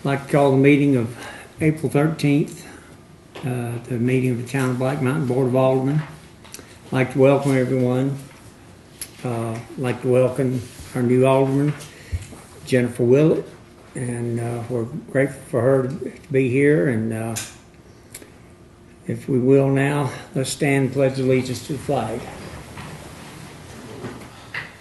I'd like to call the meeting of April 13th, the meeting of the Town of Black Mountain Board of Aldermen. I'd like to welcome everyone. I'd like to welcome our new Alderman, Jennifer Willett, and we're grateful for her to be here. And if we will now, let's stand and pledge allegiance to the flag.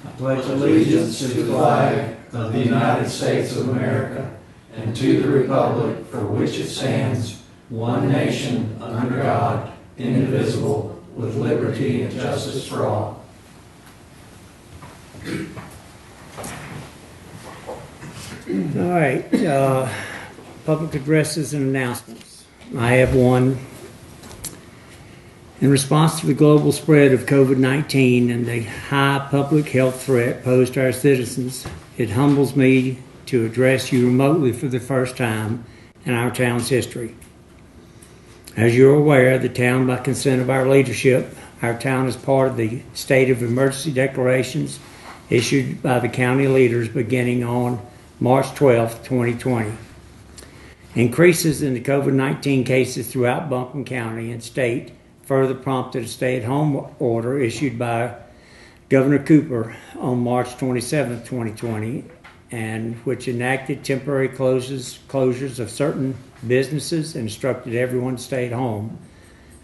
I pledge allegiance to the flag of the United States of America and to the republic for which it stands, one nation, under God, indivisible, with liberty and justice for all. All right, public addresses and announcements. I have one. In response to the global spread of COVID-19 and the high public health threat posed to our citizens, it humbles me to address you remotely for the first time in our town's history. As you're aware, the town, by consent of our leadership, our town is part of the state of emergency declarations issued by the county leaders beginning on March 12, 2020. Increases in the COVID-19 cases throughout Buncombe County and state further prompted a stay-at-home order issued by Governor Cooper on March 27, 2020, and which enacted temporary closures of certain businesses and instructed everyone to stay at home.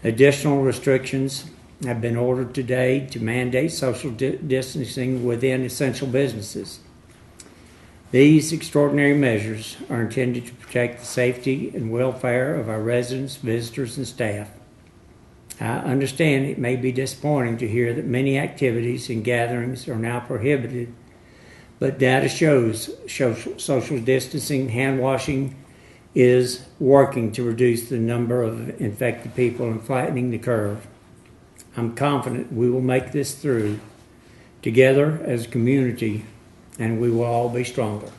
Additional restrictions have been ordered today to mandate social distancing within essential businesses. These extraordinary measures are intended to protect the safety and welfare of our residents, visitors, and staff. I understand it may be disappointing to hear that many activities and gatherings are now prohibited, but data shows social distancing, hand washing is working to reduce the number of infected people and flattening the curve. I'm confident we will make this through together as a community, and we will all be stronger.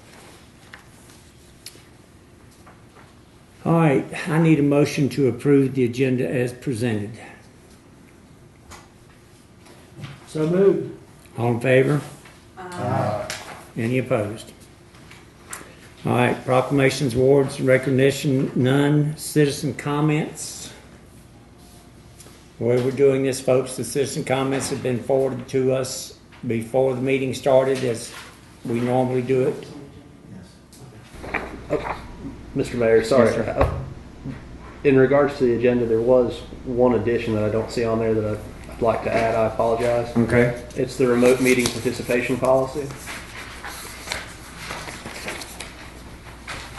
All right, I need a motion to approve the agenda as presented. So moved. All in favor? Aye. Any opposed? All right, proclamations, awards, and recognition, none. Citizen comments. The way we're doing this, folks, the citizen comments have been forwarded to us before the meeting started as we normally do it. Oh, Mr. Mayor, sorry. Yes, in regards to the agenda, there was one addition that I don't see on there that I'd like to add. I apologize. Okay. It's the remote meeting participation policy.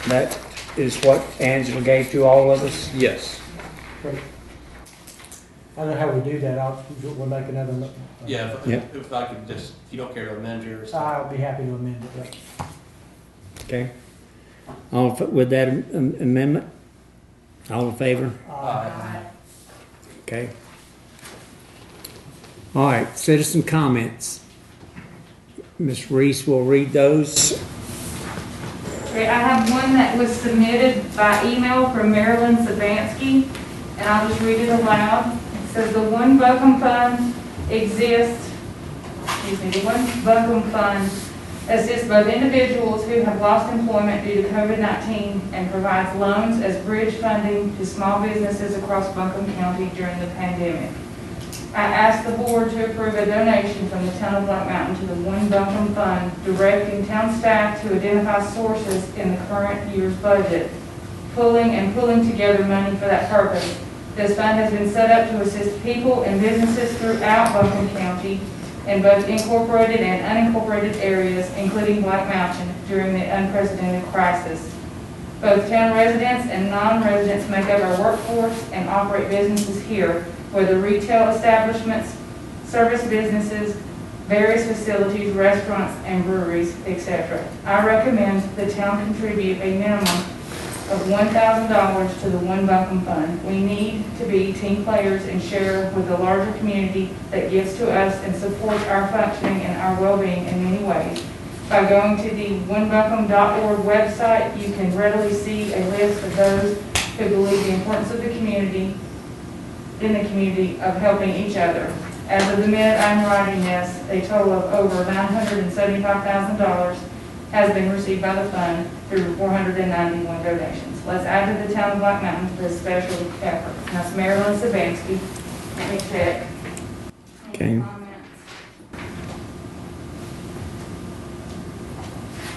That is what Angela gave to all of us? Yes. Great. I don't know how we do that. We'll make another. Yeah, Yep. if I could just, if you don't care to amend yours. I'll be happy to amend it. Right. Okay. With that amendment, all in favor? Okay. All right, citizen comments. Ms. Reese will read those. Okay, I have one that was submitted by email from Marilyn Sabansky, and I'll just read it aloud. It says the One Buncombe Fund exists, the One Buncombe Fund assists both individuals who have lost employment due to COVID-19 and provides loans as bridge funding to small businesses across Buncombe County during the pandemic. I ask the board to approve a donation from the town of Black Mountain to the One Buncombe Fund, directing town staff to identify sources in the current year's budget, pulling together money for that purpose. This fund has been set up to assist people and businesses throughout Buncombe County in both incorporated and unincorporated areas, including Black Mountain, during the unprecedented crisis. Both town residents and non-residents make up our workforce and operate businesses here, whether retail establishments, service businesses, various facilities, restaurants, and breweries, etc. I recommend the town contribute a minimum of $1,000 to the One Buncombe Fund. We need to be team players and share with the larger community that gives to us and supports our functioning and our well-being in many ways. By going to the onebuncombe.org website, you can readily see a list of those who believe the importance of the community, of helping each other. As of the minute I'm writing this, a total of over $975,000 has been received by the fund through 491 donations. Let's add to the town of Black Mountain for this special effort. That's Marilyn Sabansky. Let me check. Okay. Any comments?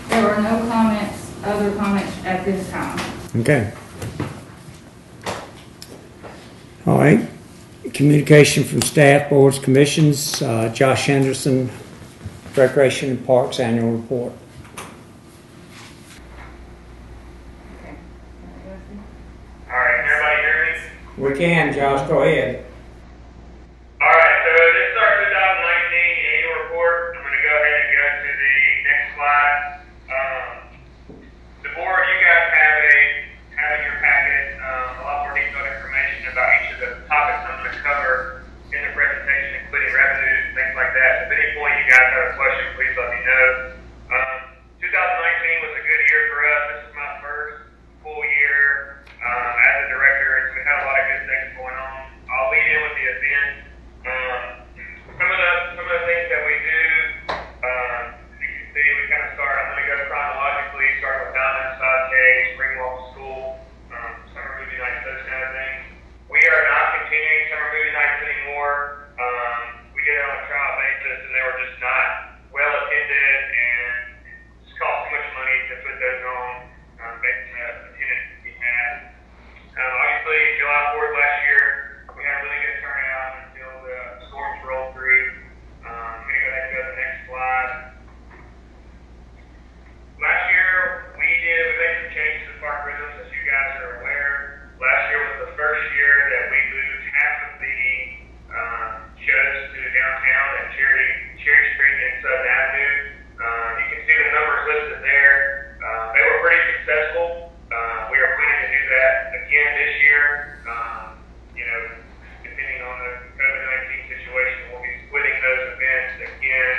There were no other comments at this time. Okay. All right. Communication from staff, boards, commissions. Josh Henderson, Recreation and Parks Annual Report. Okay. All right, can everybody hear me? We can, Josh. Go ahead. All right, so this is our 2019 annual report. I'm going to go ahead and go to the next slide. The board, you guys have in your packet a lot more detailed information about each of the topics I'm going to cover in the presentation, including revenues and things like that. If at any point you guys have a question, please let me know. 2019 was a good year for us. This is my first full year as a director, and so we had a lot of good things going on. I'll lead in with the event. Some of the things that we do, you can see we kind of start. I'm going to go chronologically, starting with Diamond, Saute, Spring Walk School, summer movie nights, those kind of things. We are not continuing summer movie nights anymore. We did it on a trial basis, and they were just not well attended, and it just cost too much money to put those on based on the attendance we had. Obviously, July 4th last year, we had a really good turnout until the storms rolled through. I'm going to go ahead and go to the next slide. Last year, we made some changes to park rhythms, as you guys are aware. Last year was the first year that we moved half of the shows to downtown and Cherry Street and Southern Avenue. You can see the numbers listed there. They were pretty successful. We are planning to do that again this year. Depending on the COVID-19 situation, we'll be splitting those events again,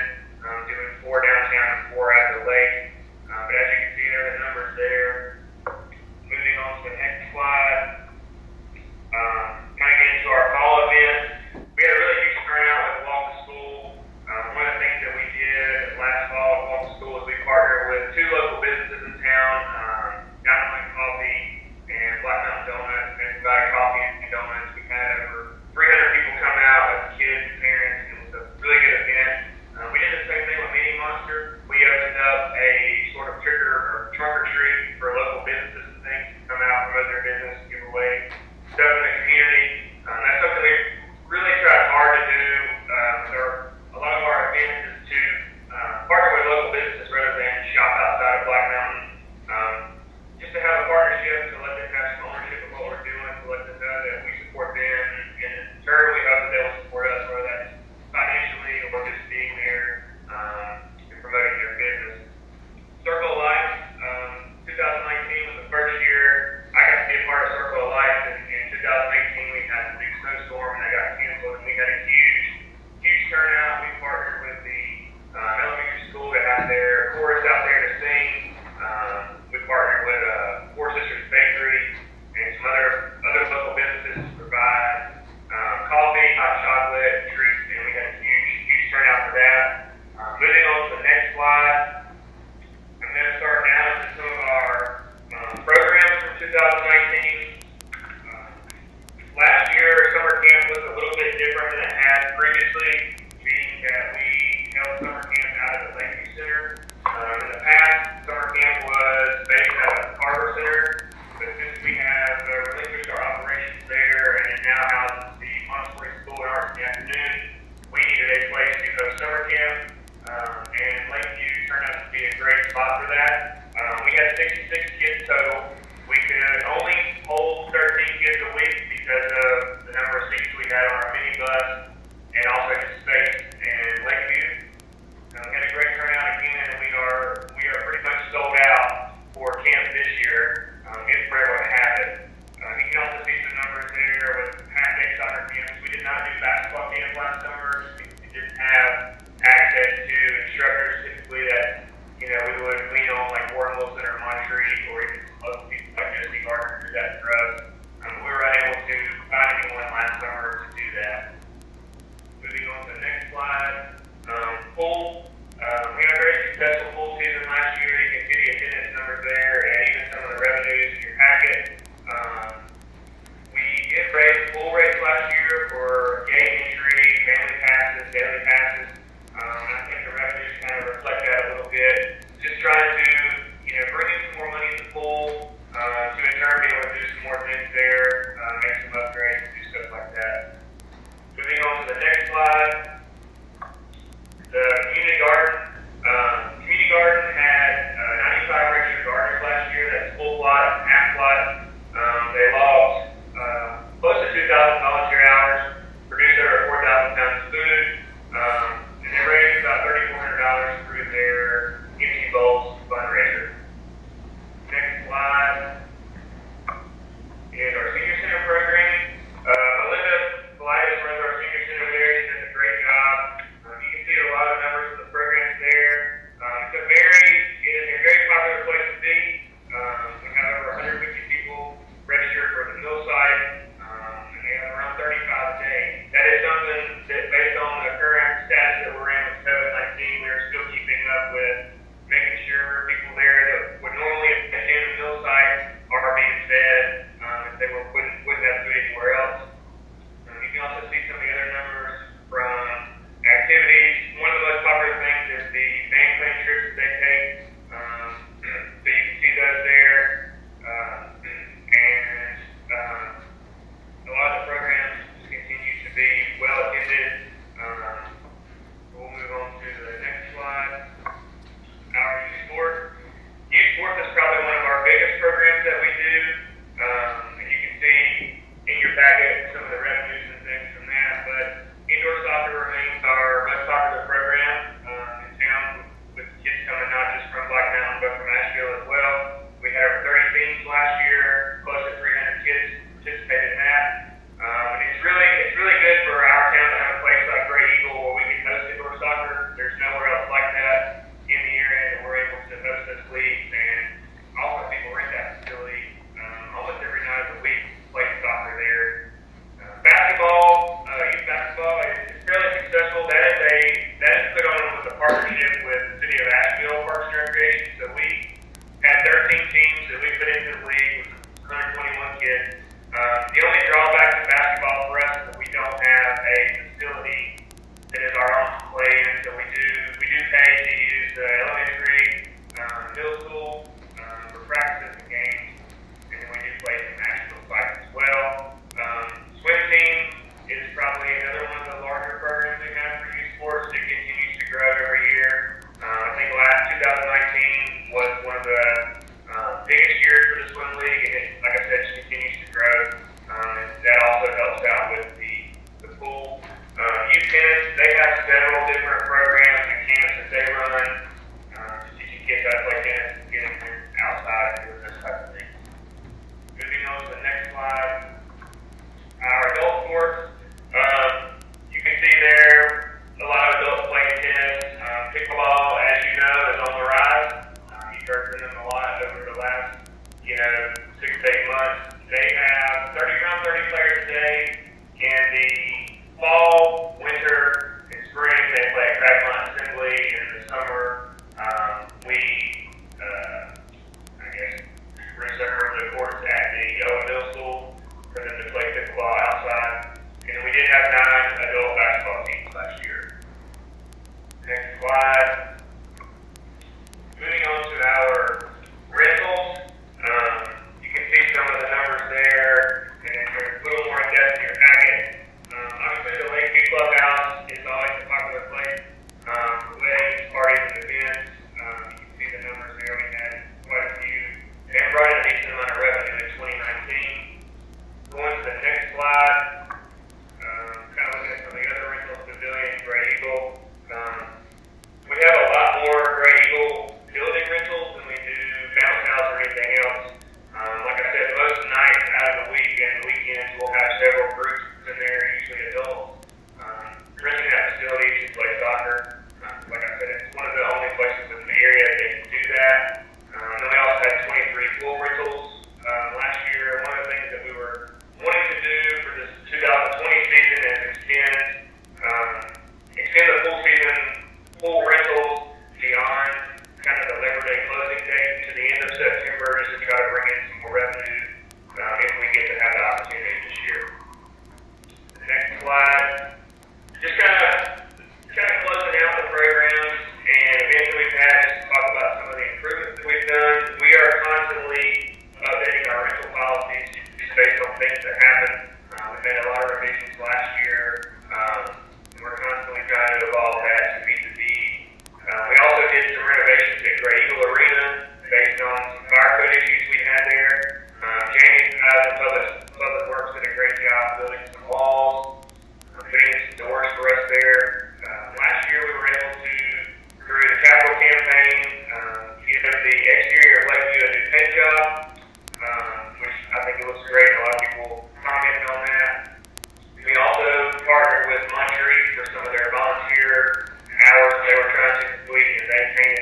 doing 4 downtown and 4 at the lake. But as you can see, there are the numbers there. Moving on to the next slide. Kind of getting into our fall event. We had a really huge turnout with Walk to School. One of the things that we did last fall at Walk to School is we partnered with 2 local businesses in town, Dynamite Coffee and Black Mountain Donuts, and provided coffee and donuts. We had over 300 people come out with kids and parents, and it was a really good event. We did the same thing with Meeting Monster. We opened up a sort of trunk or treat for local businesses and things to come out, promote their business, give away stuff in the community. That's something we really tried hard to do. A lot of our events is to partner with local businesses rather than shop outside of Black Mountain. Just to have a partnership, to let them have some ownership of what we're doing, to let them know that we support them, and in turn we hope that they will support us, whether that's financially or just being there and promoting their business. Circle of Life, 2019 was the first year I got to be a part of Circle of Life, and in 2018 we had a big snowstorm and that got canceled, and we had a huge turnout. We partnered with the elementary school to have their chorus out there to sing. We partnered with Four Sisters Bakery and some other local businesses to provide coffee, hot chocolate, treats, and we had a huge turnout for that. Moving on to the next slide, I'm going to start now with some of our programs from 2019. Last year, summer camp was a little bit different than it had previously, being that we held summer camp out at the Lakeview Center. In the past, summer camp was based at a harbor center, but since we have relinquished our operations there and it now houses the Montessori School and Arts in the afternoon, we needed a place to host summer camp, and Lakeview turned out to be a great spot for that. We had 66 kids total. We could only hold 13 kids a week because of the number of seats we had on our minibus and also just space in Lakeview. We had a great turnout again, and we are pretty much sold out for camp this year if we're able to have it. You can also see some numbers there with half-day soccer camps. We did not do basketball camp last summer. We didn't have access to instructors typically that we would lean on, like Warren Wilson or Monterey or even some local people successful pool season last year. You can see the attendance numbers there and even some of the revenues in your packet. We did raise pool rates last year for gate entry, family passes, daily passes. I think the revenues kind of reflect that a little bit. Just trying to, bring in some more money in the pool, to in turn be able to do some more things there, make some upgrades, do stuff like that. Moving on to the next slide, the community garden. Community garden had 95 registered gardeners last year. That's full plot, half plot. They logged close to 2,000 volunteer hours, produced over 4,000 pounds of food, and they raised about $3,400 through their Empty Bowls fundraiser. Next slide is our senior center programming. Melinda Politis runs our senior center there. She does a great job. You can see a lot of numbers of the programs there. It is a very popular place to be. We have over 150 people registered for the mill site, and they have around 35 a day. That is something that, based on the current status that we're in with COVID-19, we're still keeping up with, making sure people there that would normally attend the mill site are being fed, if they wouldn't have food anywhere else. You can also see some of the other numbers from activities. One of the most popular things is the van plane trips that they take. So you can see those there. And a lot of the programs continue to be well attended. We'll move on to the next slide. Our youth sport. Youth sports is probably one of our biggest programs that we do. And you can see in your packet some of the revenues and things from that. But indoor soccer remains our most popular program in town, with kids coming not just from Black Mountain but from Asheville as well. We had over 30 teams last year, close to 300 kids participated in that. And it's really good for our town to have a place like Gray Eagle where we can host indoor soccer. There's nowhere else like that in the area that we're able to host those leagues, and also people rent that facility almost every night of the week, play soccer there. Basketball, youth basketball is fairly successful. That is put on with a partnership with the City of Asheville Parks and Recreation. So we had 13 teams that we put into the league with 121 kids. The only drawback to basketball for us is that we don't have a facility that is our own to play in. So we do pay to use the elementary, middle school for practices and games, and then we do play some national sites as well. Swim team is probably another one of the larger programs we have for youth sports. It continues to grow every year. I think last 2019 was one of the biggest years for the swim league, and it, like I said, just continues to grow. And that also helps out with the pool. Youth tennis, they have several different programs and camps that they run, teaching kids how to play tennis and getting them outside and doing this type of thing. Moving on to the next slide. Our adult sports, you can see there a lot of adults playing tennis. Pickleball, as you know, is on the rise. You've heard from them a lot over the last, 6 to 8 months. They have around 30 players a day. In the fall, winter, and spring, they play at Crackmont Assembly. In the summer, we reserve the courts at the Owen Middle School for them to play pickleball outside. And we did have 9 adult basketball teams last year. Next slide. Moving on to our rentals. You can see some of the numbers there, and they're a little more in depth in your packet. Obviously, the Lakeview Clubhouse is always a popular place for weddings, parties, and events. You can see the numbers there. We had quite a few, and brought in a decent amount of revenue in 2019. Going to the next slide, kind of looking at some of the other rentals, Pavilion, Gray Eagle. We have a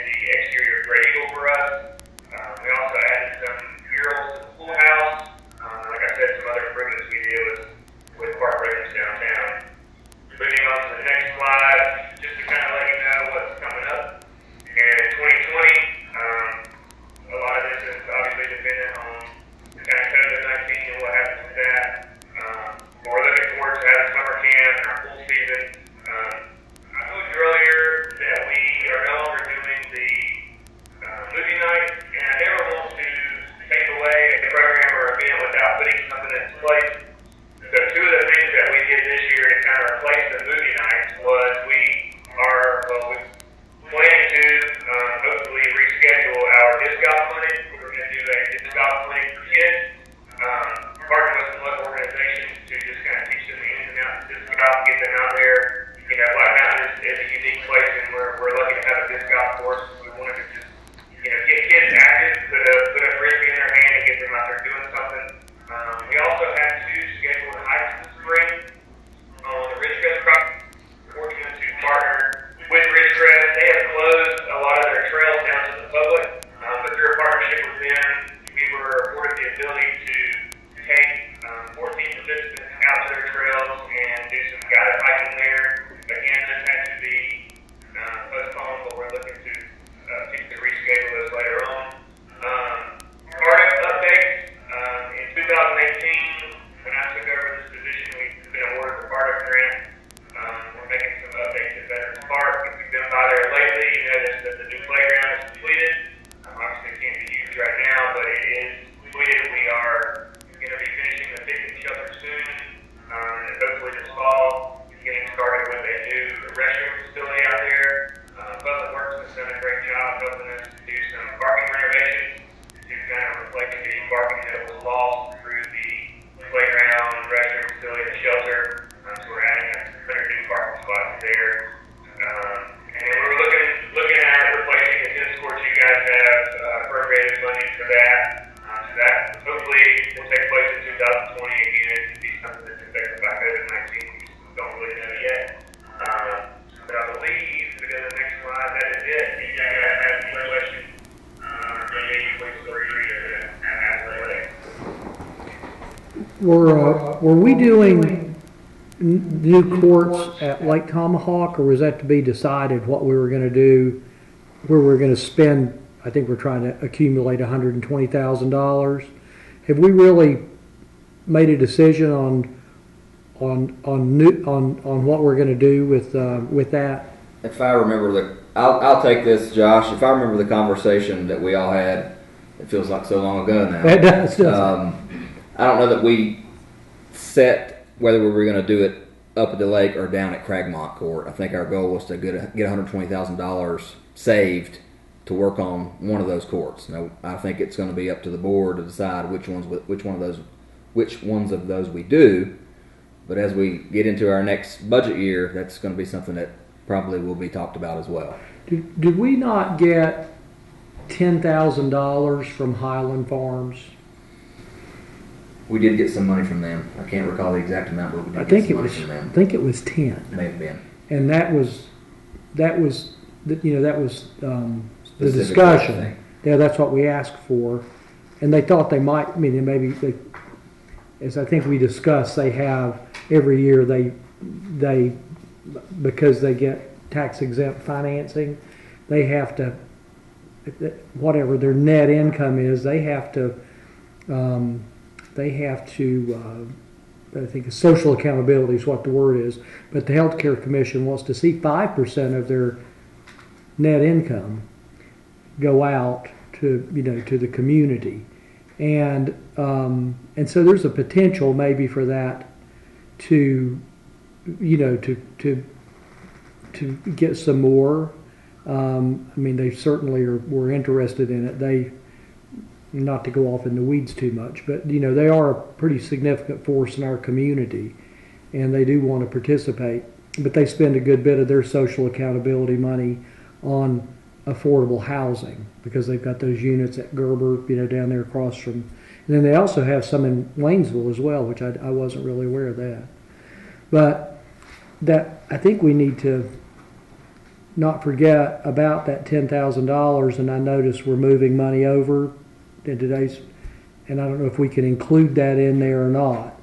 the exterior gray eagle for us. We also added some murals to the pool house. Like I said, some other improvements we did with park residents downtown. Moving on to the next slide, just to kind of let you know what's coming up. And in 2020, a lot of this is obviously dependent on the kind of COVID-19 and what happens with that. But we're looking forward to having summer camp and our pool season. I told you earlier that we are no longer doing the movie night, and I never want to take away a program or event without putting something in place. So two of the things that we did this year to kind of replace the movie nights was we plan to hopefully reschedule our disc golf clinic. We're going to do a disc golf clinic for kids, partner with some local organizations to just kind of teach them the ins and outs of disc golf, get them out there. You know, Black Mountain is a unique place, and we're lucky to have a disc golf course. We wanted to just, you know, get kids active, put a frisbee in their hand, and get them out there doing something. We also had 2 scheduled hikes this spring on the Ridgecrest property. We're fortunate to partner with Ridgecrest. They have closed a lot of their trails down to the public, but through a partnership with them, we were afforded the ability to take 14 participants out to their trails and do some guided hiking there. Again, this had to be postponed, but we're looking to reschedule this later on. Startup updates. In 2018, when I took over this position, we've been awarded the startup grant. We're making some updates at Veterans Park. If you've been by there lately, you notice that the new playground is completed. Obviously, it can't be used right now, but it is completed. We are going to be finishing the picnic shelter soon, and hopefully this fall, getting started with a new restroom facility out there. Public Works has done a great job helping us to do some parking renovations to kind of replace the parking that was lost through the playground, restroom facility, and shelter. So we're adding 100 new parking spots there. And then we're looking at replacing the tennis courts. You guys have appropriated funding for that. So that hopefully will take place in 2020 again to be something that's affected by COVID-19. We don't really know yet. But I believe, to go to the next slide, that is it. If you guys have any questions, please feel free to ask later. Were we doing new courts at Lake Tomahawk, or was that to be decided what we were going to do, where we were going to spend? I think we're trying to accumulate $120,000. Have we really made a decision on what we're going to do with that? If I remember I'll take this, Josh. If I remember the conversation that we all had, it feels like so long ago now. It does. I don't know that we set whether we were going to do it up at the lake or down at Cragmont Court. I think our goal was to get $120,000 saved to work on one of those courts. Now, I think it's going to be up to the board to decide which ones of those we do. But as we get into our next budget year, that's going to be something that probably will be talked about as well. Did we not get $10,000 from Highland Farms? We did get some money from them. I can't recall the exact amount, but we did I get think some it money was. from them. I think it was 10. May have been. And that was the Specific discussion. thing. Yeah, that's what we asked for, and they thought they might. I mean, maybe as I think we discussed, they have every year they because they get tax exempt financing, they have to whatever their net income is, they have to. I think social accountability is what the word is, but the Healthcare Commission wants to see 5% of their net income go out to the community, and so there's a potential maybe for that to get some more. I mean, they certainly were interested in it. Not to go off in the weeds too much, but they are a pretty significant force in our community, and they do want to participate. But they spend a good bit of their social accountability money on affordable housing because they've got those units at Gerber, down there across from. And then they also have some in Waynesville as well, which I wasn't really aware of that. But that I think we need to not forget about that $10,000, and I noticed we're moving money over in today's, and I don't know if we can include that in there or not.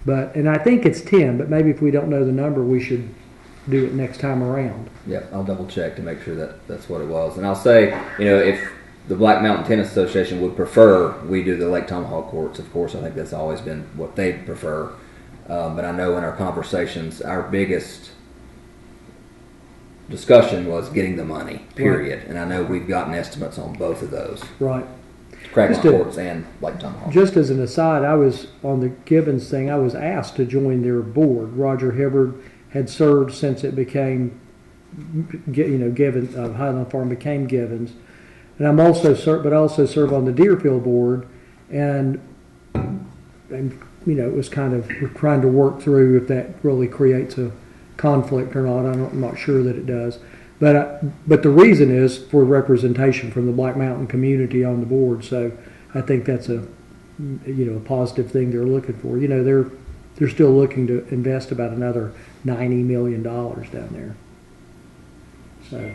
But, and I think it's 10, but maybe if we don't know the number, we should do it next time around. Yep, I'll double check to make sure that that's what it was. And I'll say, you know, if the Black Mountain Tennis Association would prefer we do the Lake Tomahawk courts, of course, I think that's always been what they prefer. But I know in our conversations, our biggest discussion was getting the money, period. Right. And I know we've gotten estimates on both of those. Right. Cragmont Courts and Lake Tomahawk. Just as an aside, I was on the Gibbons thing, I was asked to join their board. Roger Hibbard had served since it became, Gibbons, Highland Farm became Gibbons. And I'm also but I also serve on the Deerfield board, and it was kind of, we're trying to work through if that really creates a conflict or not. I'm not sure that it does, but the reason is for representation from the Black Mountain community on the board. So I think that's a positive thing they're looking for. They're still looking to invest about another $90 million down there. So.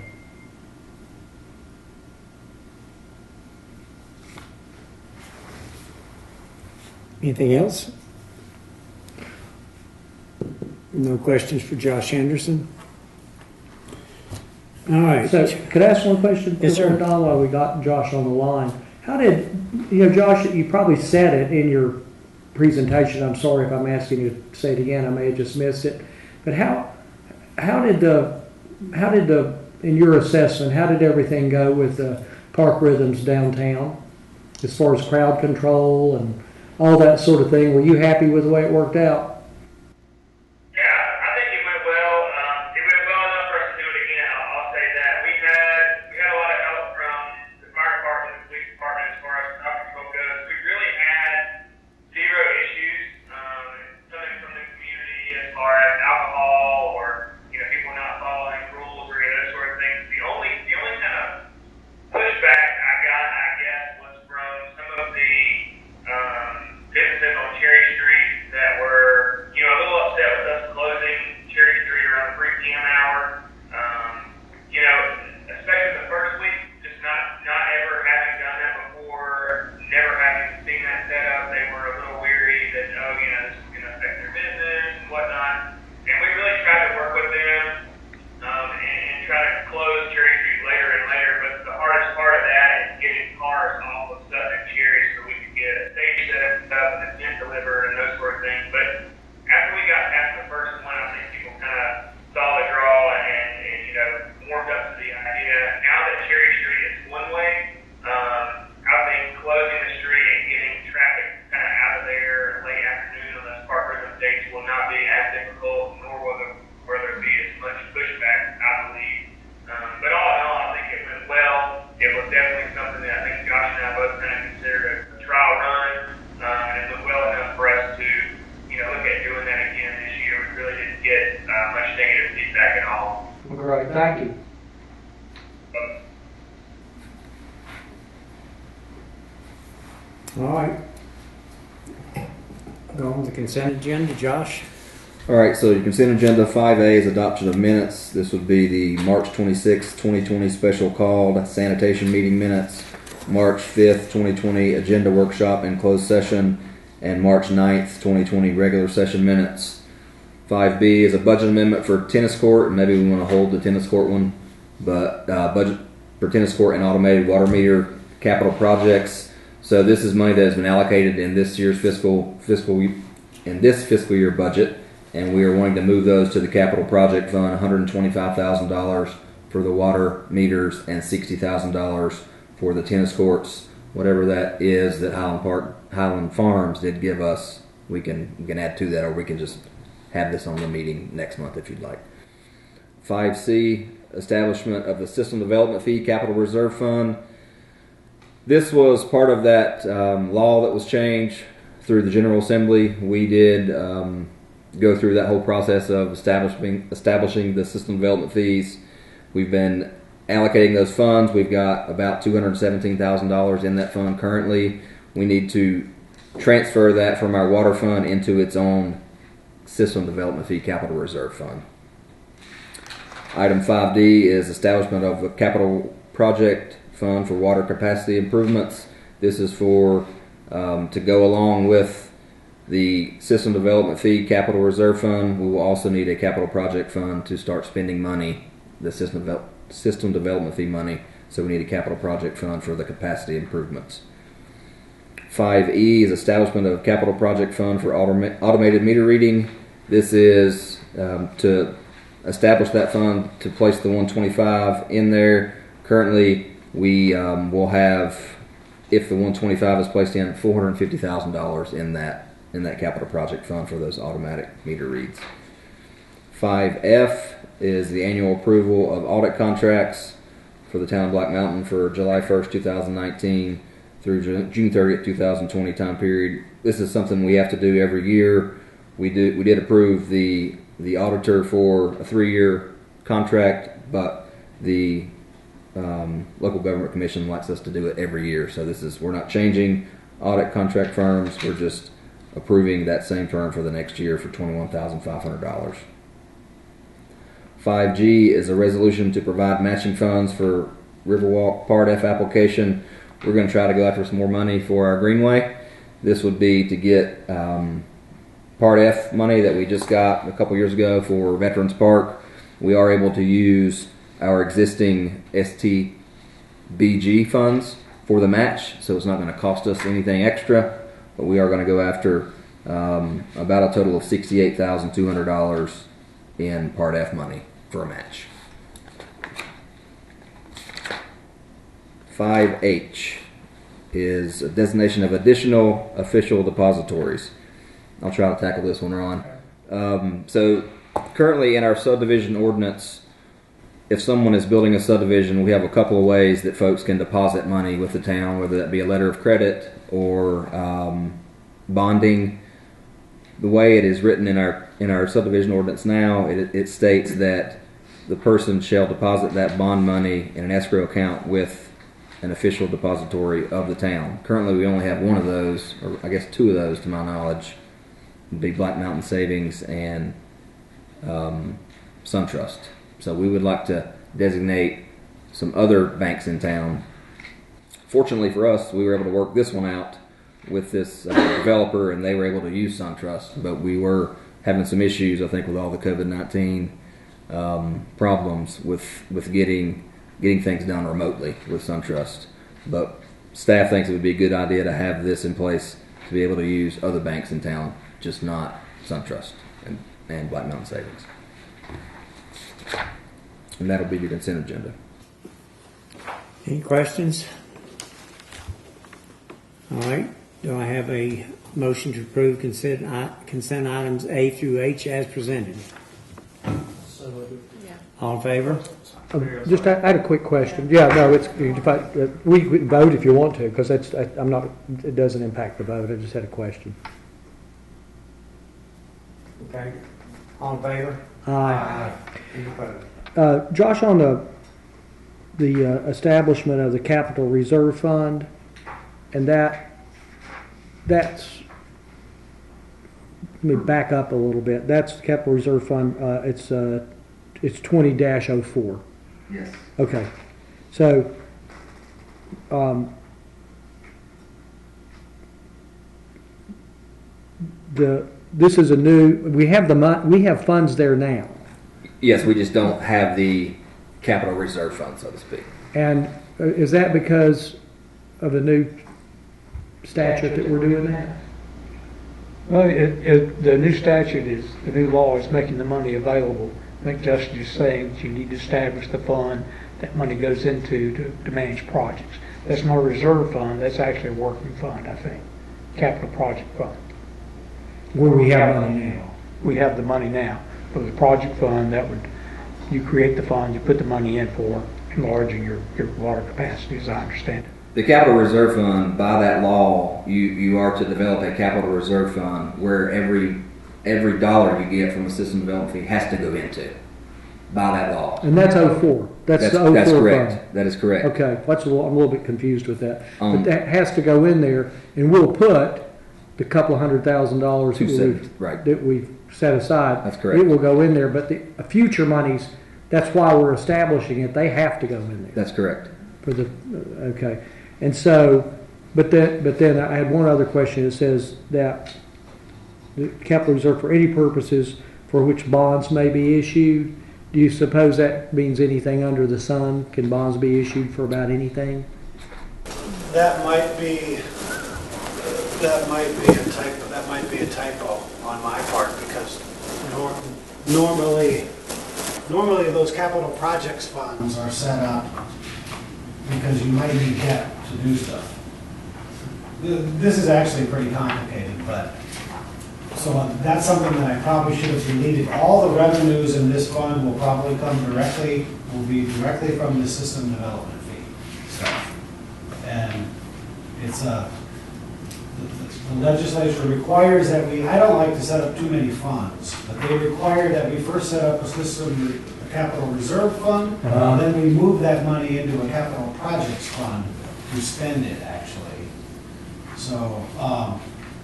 Anything else? No questions for Josh Anderson? All right. So, could I ask one question? Yes, sir. Don, while we got Josh on the line. How did, Josh, you probably said it in your presentation. I'm sorry if I'm asking you to say it again. I may have just missed it. But how did in your assessment, how did everything go with the Park Rhythms downtown as far as crowd control and all that sort of thing? Were you happy with the way it worked out? Great, thank you. All right. Go on the consent agenda, Josh. All right, so your consent agenda 5A is adoption of minutes. This would be the March 26, 2020 special called sanitation meeting minutes, March 5th, 2020 agenda workshop and closed session, and March 9th, 2020 regular session minutes. 5B is a budget amendment for tennis court, and maybe we want to hold the tennis court one, but budget for tennis court and automated water meter capital projects. So this is money that has been allocated in this year's fiscal year budget, and we are wanting to move those to the capital project fund, $125,000 for the water meters and $60,000 for the tennis courts, whatever that is that Highland Farms did give us. We can add to that, or we can just have this on the meeting next month if you'd like. 5C, establishment of the System Development Fee Capital Reserve Fund. This was part of that law that was changed through the General Assembly. We did go through that whole process of establishing the system development fees. We've been allocating those funds. We've got about $217,000 in that fund currently. We need to transfer that from our water fund into its own system development fee capital reserve fund. Item 5D is establishment of a capital project fund for water capacity improvements. This is for to go along with the system development fee capital reserve fund. We will also need a capital project fund to start spending money, the system development fee money. So we need a capital project fund for the capacity improvements. 5E is establishment of capital project fund for automated meter reading. This is to establish that fund to place the 125 in there. Currently, we will have, if the 125 is placed in, $450,000 in that capital project fund for those automatic meter reads. 5F is the annual approval of audit contracts for the town of Black Mountain for July 1st, 2019 through June 30th, 2020 time period. This is something we have to do every year. We did approve the auditor for a 3-year contract, but the local government commission likes us to do it every year. So we're not changing audit contract firms. We're just approving that same firm for the next year for $21,500. 5G is a resolution to provide matching funds for Riverwalk Part F application. We're going to try to go after some more money for our greenway. This would be to get Part F money that we just got a couple years ago for Veterans Park. We are able to use our existing STBG funds for the match, so it's not going to cost us anything extra, but we are going to go after about a total of $68,200 in Part F money for a match. 5H is a designation of additional official depositories. I'll try to tackle this one, Ron. So currently in our subdivision ordinance, if someone is building a subdivision, we have a couple of ways that folks can deposit money with the town, whether that be a letter of credit or bonding. The way it is written in our subdivision ordinance now, it states that the person shall deposit that bond money in an escrow account with an official depository of the town. Currently, we only have one of those, or I guess two of those to my knowledge. It'd be Black Mountain Savings and SunTrust. So we would like to designate some other banks in town. Fortunately for us, we were able to work this one out with this developer, and they were able to use SunTrust. But we were having some issues, I think, with all the COVID-19 problems with getting things done remotely with SunTrust. But staff thinks it would be a good idea to have this in place to be able to use other banks in town, just not SunTrust and Black Mountain Savings. And that'll be the consent agenda. Any questions? All right. Do I have a motion to approve consent items A through H as presented? All in favor? Just I had a quick question. Yeah, no, we can vote if you want to, because it doesn't impact the vote. I just had a question. Okay. All in favor? Aye. Any opposed? Josh, on the establishment of the capital reserve fund, and that's, let me back up a little bit. That's the capital reserve fund. It's 20-04. Yes. Okay. So, this is a new. We have funds there now. Yes, we just don't have the capital reserve fund, so to speak. And is that because of the new statute that we're doing that? Well, the new statute the new law is making the money available. I think Justin is saying that you need to establish the fund that money goes into to manage projects. That's not a reserve fund, that's actually a working fund, I think. Capital project fund. Where we have money now. We have the money now. For the project fund, you create the fund, you put the money in for enlarging your water capacity, as I understand it. The capital reserve fund, by that law, you are to develop a capital reserve fund where every dollar you get from a system development fee has to go into, by that law. And that's 04. That's the 04 That's correct. fund. That is correct. Okay, I'm a little bit confused with that. But that has to go in there, and we'll put the couple of $100,000 Right. that we've set aside. That's correct. It will go in there, but the future monies that's why we're establishing it. They have to go in there That's correct. for the, okay. And so, but then I had one other question. It says that the capital reserve for any purposes for which bonds may be issued. Do you suppose that means anything under the sun? Can bonds be issued for about anything? That might be a typo on my part, because normally those capital projects funds are set up because you might need debt to do stuff. This is actually pretty complicated, but so that's something that I probably should have deleted. All the revenues in this fund will probably will be directly from the system development fee stuff. And it's the legislature requires that I don't like to set up too many funds, but they require that we first set up a capital reserve fund, then we move that money into a capital projects fund to spend it, actually. So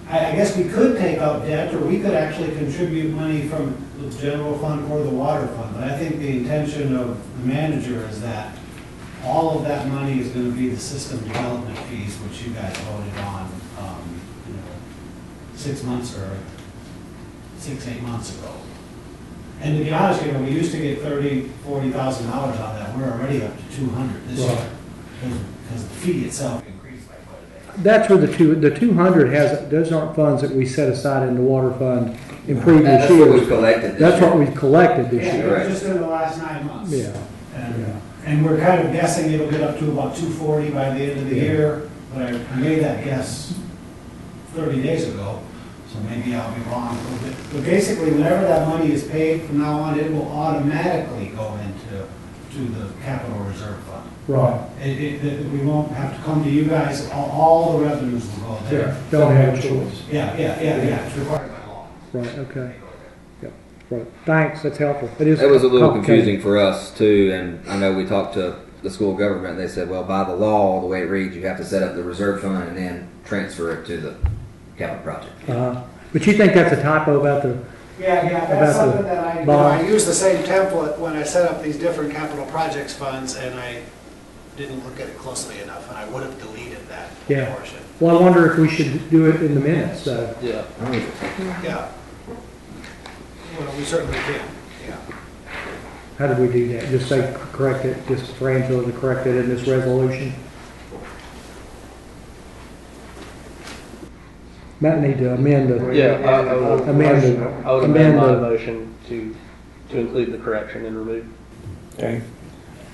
I guess we could take out debt, or we could actually contribute money from the general fund or the water fund. But I think the intention of the manager is that all of that money is going to be the system development fees, which you guys voted on 6 months or 8 months ago. And to be honest, we used to get $40,000 on that. We're already up to 200 this year because the fee itself increased by quite a bit. That's where the 200 those aren't funds that we set aside in the water fund in previous That's years. what we collected this That's year. what we collected this Yeah, year. just in the last 9 months. Yeah. And we're kind of guessing it'll get up to about 240 by the end of the year, but I made that guess 30 days ago, so maybe I'll be wrong a little bit. But basically, whenever that money is paid from now on, it will automatically go into the capital reserve fund. Right. We won't have to come to you guys. All the revenues will go there. Yeah. Don't have a choice. Yeah. It's required by law. Right. Okay. Yep. Right. Thanks. That's helpful. It is. That was a little complicated. confusing for us too, and I know we talked to the school government. They said, well, by the law, the way it reads, you have to set up the reserve fund and then transfer it to the capital project. But you think that's a typo about the? Yeah, About that's something the that I bonds. use the same template when I set up these different capital projects funds, and I didn't look at it closely enough, and I would have deleted that portion. Well, I wonder if we should do it in the minutes. So. Yeah. Yeah. Well, we certainly can, yeah. How did we do that? Just say correct it, just for Angela to correct it in this resolution? Might need to amend the. I would amend my motion to include the correction and remove. Okay.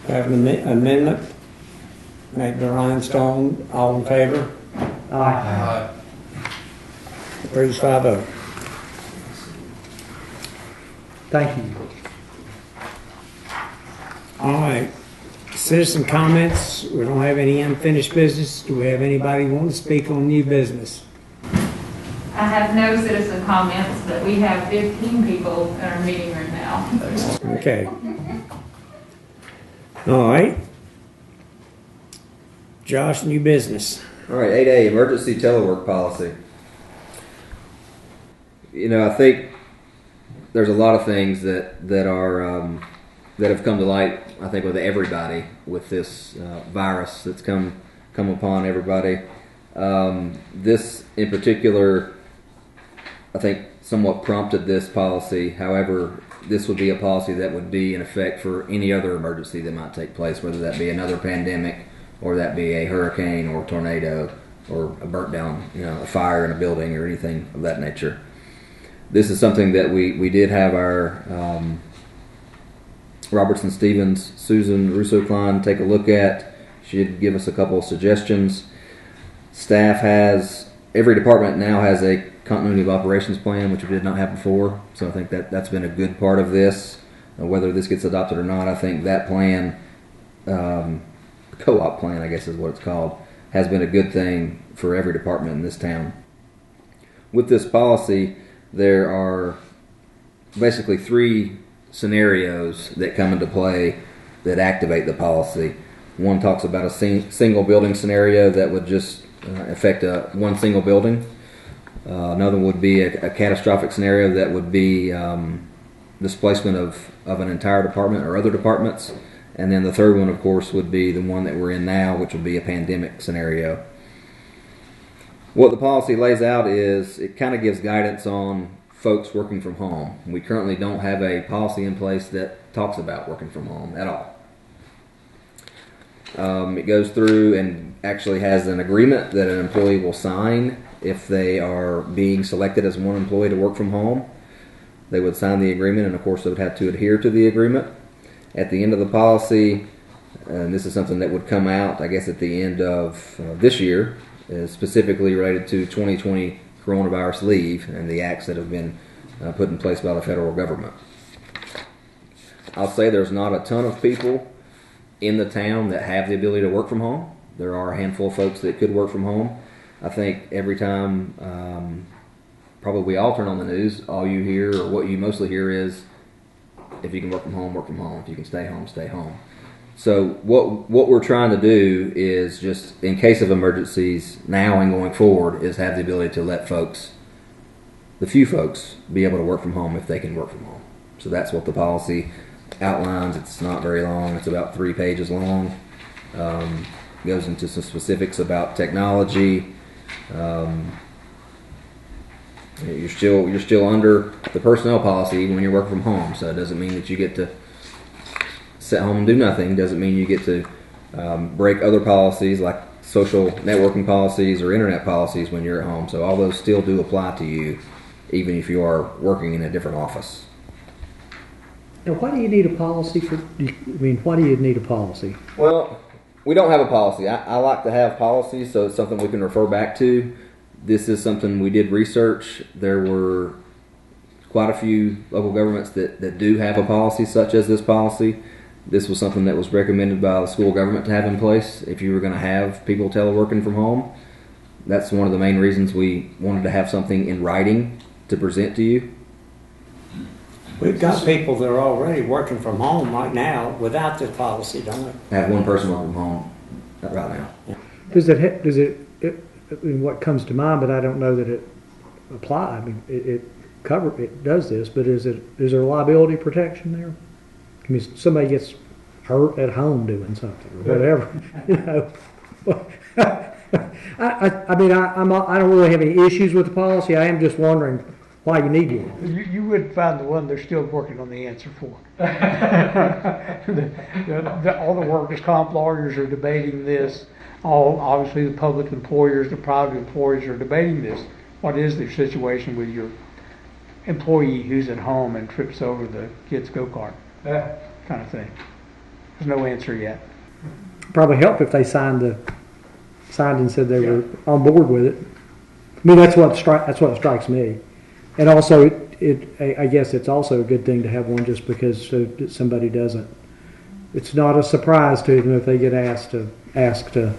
I have an amendment made by Rhinestone. All in favor? Aye. Approves 5-0. Thank you. All right. Citizen comments. We don't have any unfinished business. Do we have anybody want to speak on new business? I have no citizen comments, but we have 15 people in our meeting room now. Okay. All right. Josh, new business. All right, 8A, emergency telework policy. I think there's a lot of things that are that have come to light. I think with everybody with this virus that's come upon everybody. This in particular, I think, somewhat prompted this policy. However, this would be a policy that would be in effect for any other emergency that might take place, whether that be another pandemic, or that be a hurricane or a tornado, or a burnt down, a fire in a building, or anything of that nature. This is something that we did have our Robertson Stevens, Susan Russo-Klein take a look at. She did give us a couple of suggestions. Every department now has a continuity of operations plan, which we did not have before. So I think that's been a good part of this. Whether this gets adopted or not, I think that plan, co-op plan, I guess is what it's called, has been a good thing for every department in this town. With this policy, there are basically 3 scenarios that come into play that activate the policy. One talks about a single building scenario that would just affect one single building. Another would be a catastrophic scenario that would be displacement of an entire department or other departments. And then the third one, of course, would be the one that we're in now, which would be a pandemic scenario. What the policy lays out is it kind of gives guidance on folks working from home. We currently don't have a policy in place that talks about working from home at all. It goes through and actually has an agreement that an employee will sign if they are being selected as one employee to work from home. They would sign the agreement, and of course they would have to adhere to the agreement. At the end of the policy, and this is something that would come out, I guess, at the end of this year, is specifically related to 2020 coronavirus leave and the acts that have been put in place by the federal government. I'll say there's not a ton of people in the town that have the ability to work from home. There are a handful of folks that could work from home. I think every time probably we all turn on the news, all you hear, or what you mostly hear, is if you can work from home, work from home. If you can stay home, stay home. So what we're trying to do is just, in case of emergencies, now and going forward, is have the ability to let folks, the few folks, be able to work from home if they can work from home. So that's what the policy outlines. It's not very long. It's about 3 pages long. Goes into some specifics about technology. You're still under the personnel policy even when you're working from home. So it doesn't mean that you get to sit home and do nothing. It doesn't mean you get to break other policies like social networking policies or internet policies when you're at home. So all those still do apply to you, even if you are working in a different office. Now, why do you need a policy for? Why do you need a policy? Well, we don't have a policy. I like to have policies, so it's something we can refer back to. This is something we did research. There were quite a few local governments that do have a policy such as this policy. This was something that was recommended by the school government to have in place if you were going to have people teleworking from home. That's one of the main reasons we wanted to have something in writing to present to you. We've got people that are already working from home right now without this policy, don't we? I have one person working from home right now. What comes to mind, but I don't know that it applies. I mean, it does this, but is there liability protection there? I mean, somebody gets hurt at home doing something or whatever, you know. I don't really have any issues with the policy. I am just wondering why you need one. You would find the one they're still working on the answer for. All the workers' comp lawyers are debating this. Obviously the public employers, the private employers are debating this. What is the situation with your employee who's at home and trips over the kid's go-kart? Kind of thing. There's no answer yet. Probably help if they signed and said they were on board with it. I mean, that's what strikes me. And also, I guess it's also a good thing to have one just because so that somebody doesn't. It's not a surprise to them if they get asked to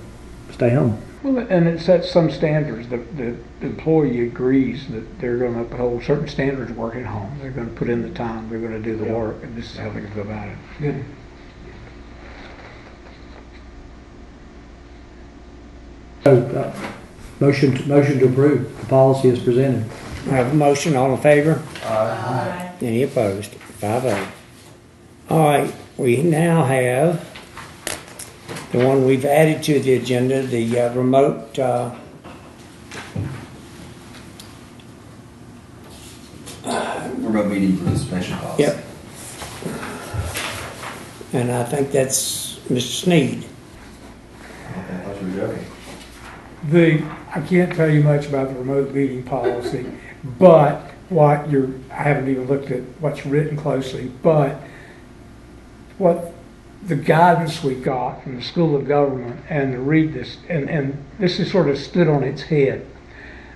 stay home. Well, and it sets some standards. The employee agrees that they're going to uphold certain standards working home. They're going to put in the time. They're going to do the work, and this is how they go about it. Good. Motion to approve the policy as presented. I have a motion. All in favor? Aye. Any opposed? 5-0. All right. We now have the one we've added to the agenda, the remote Remote meeting participation policy. Yep. And I think that's Mr. Sneed. I thought you were joking. I can't tell you much about the remote meeting policy, but I haven't even looked at what's written closely, but what the guidance we got from the School of Government, and to read this, and this is sort of stood on its head.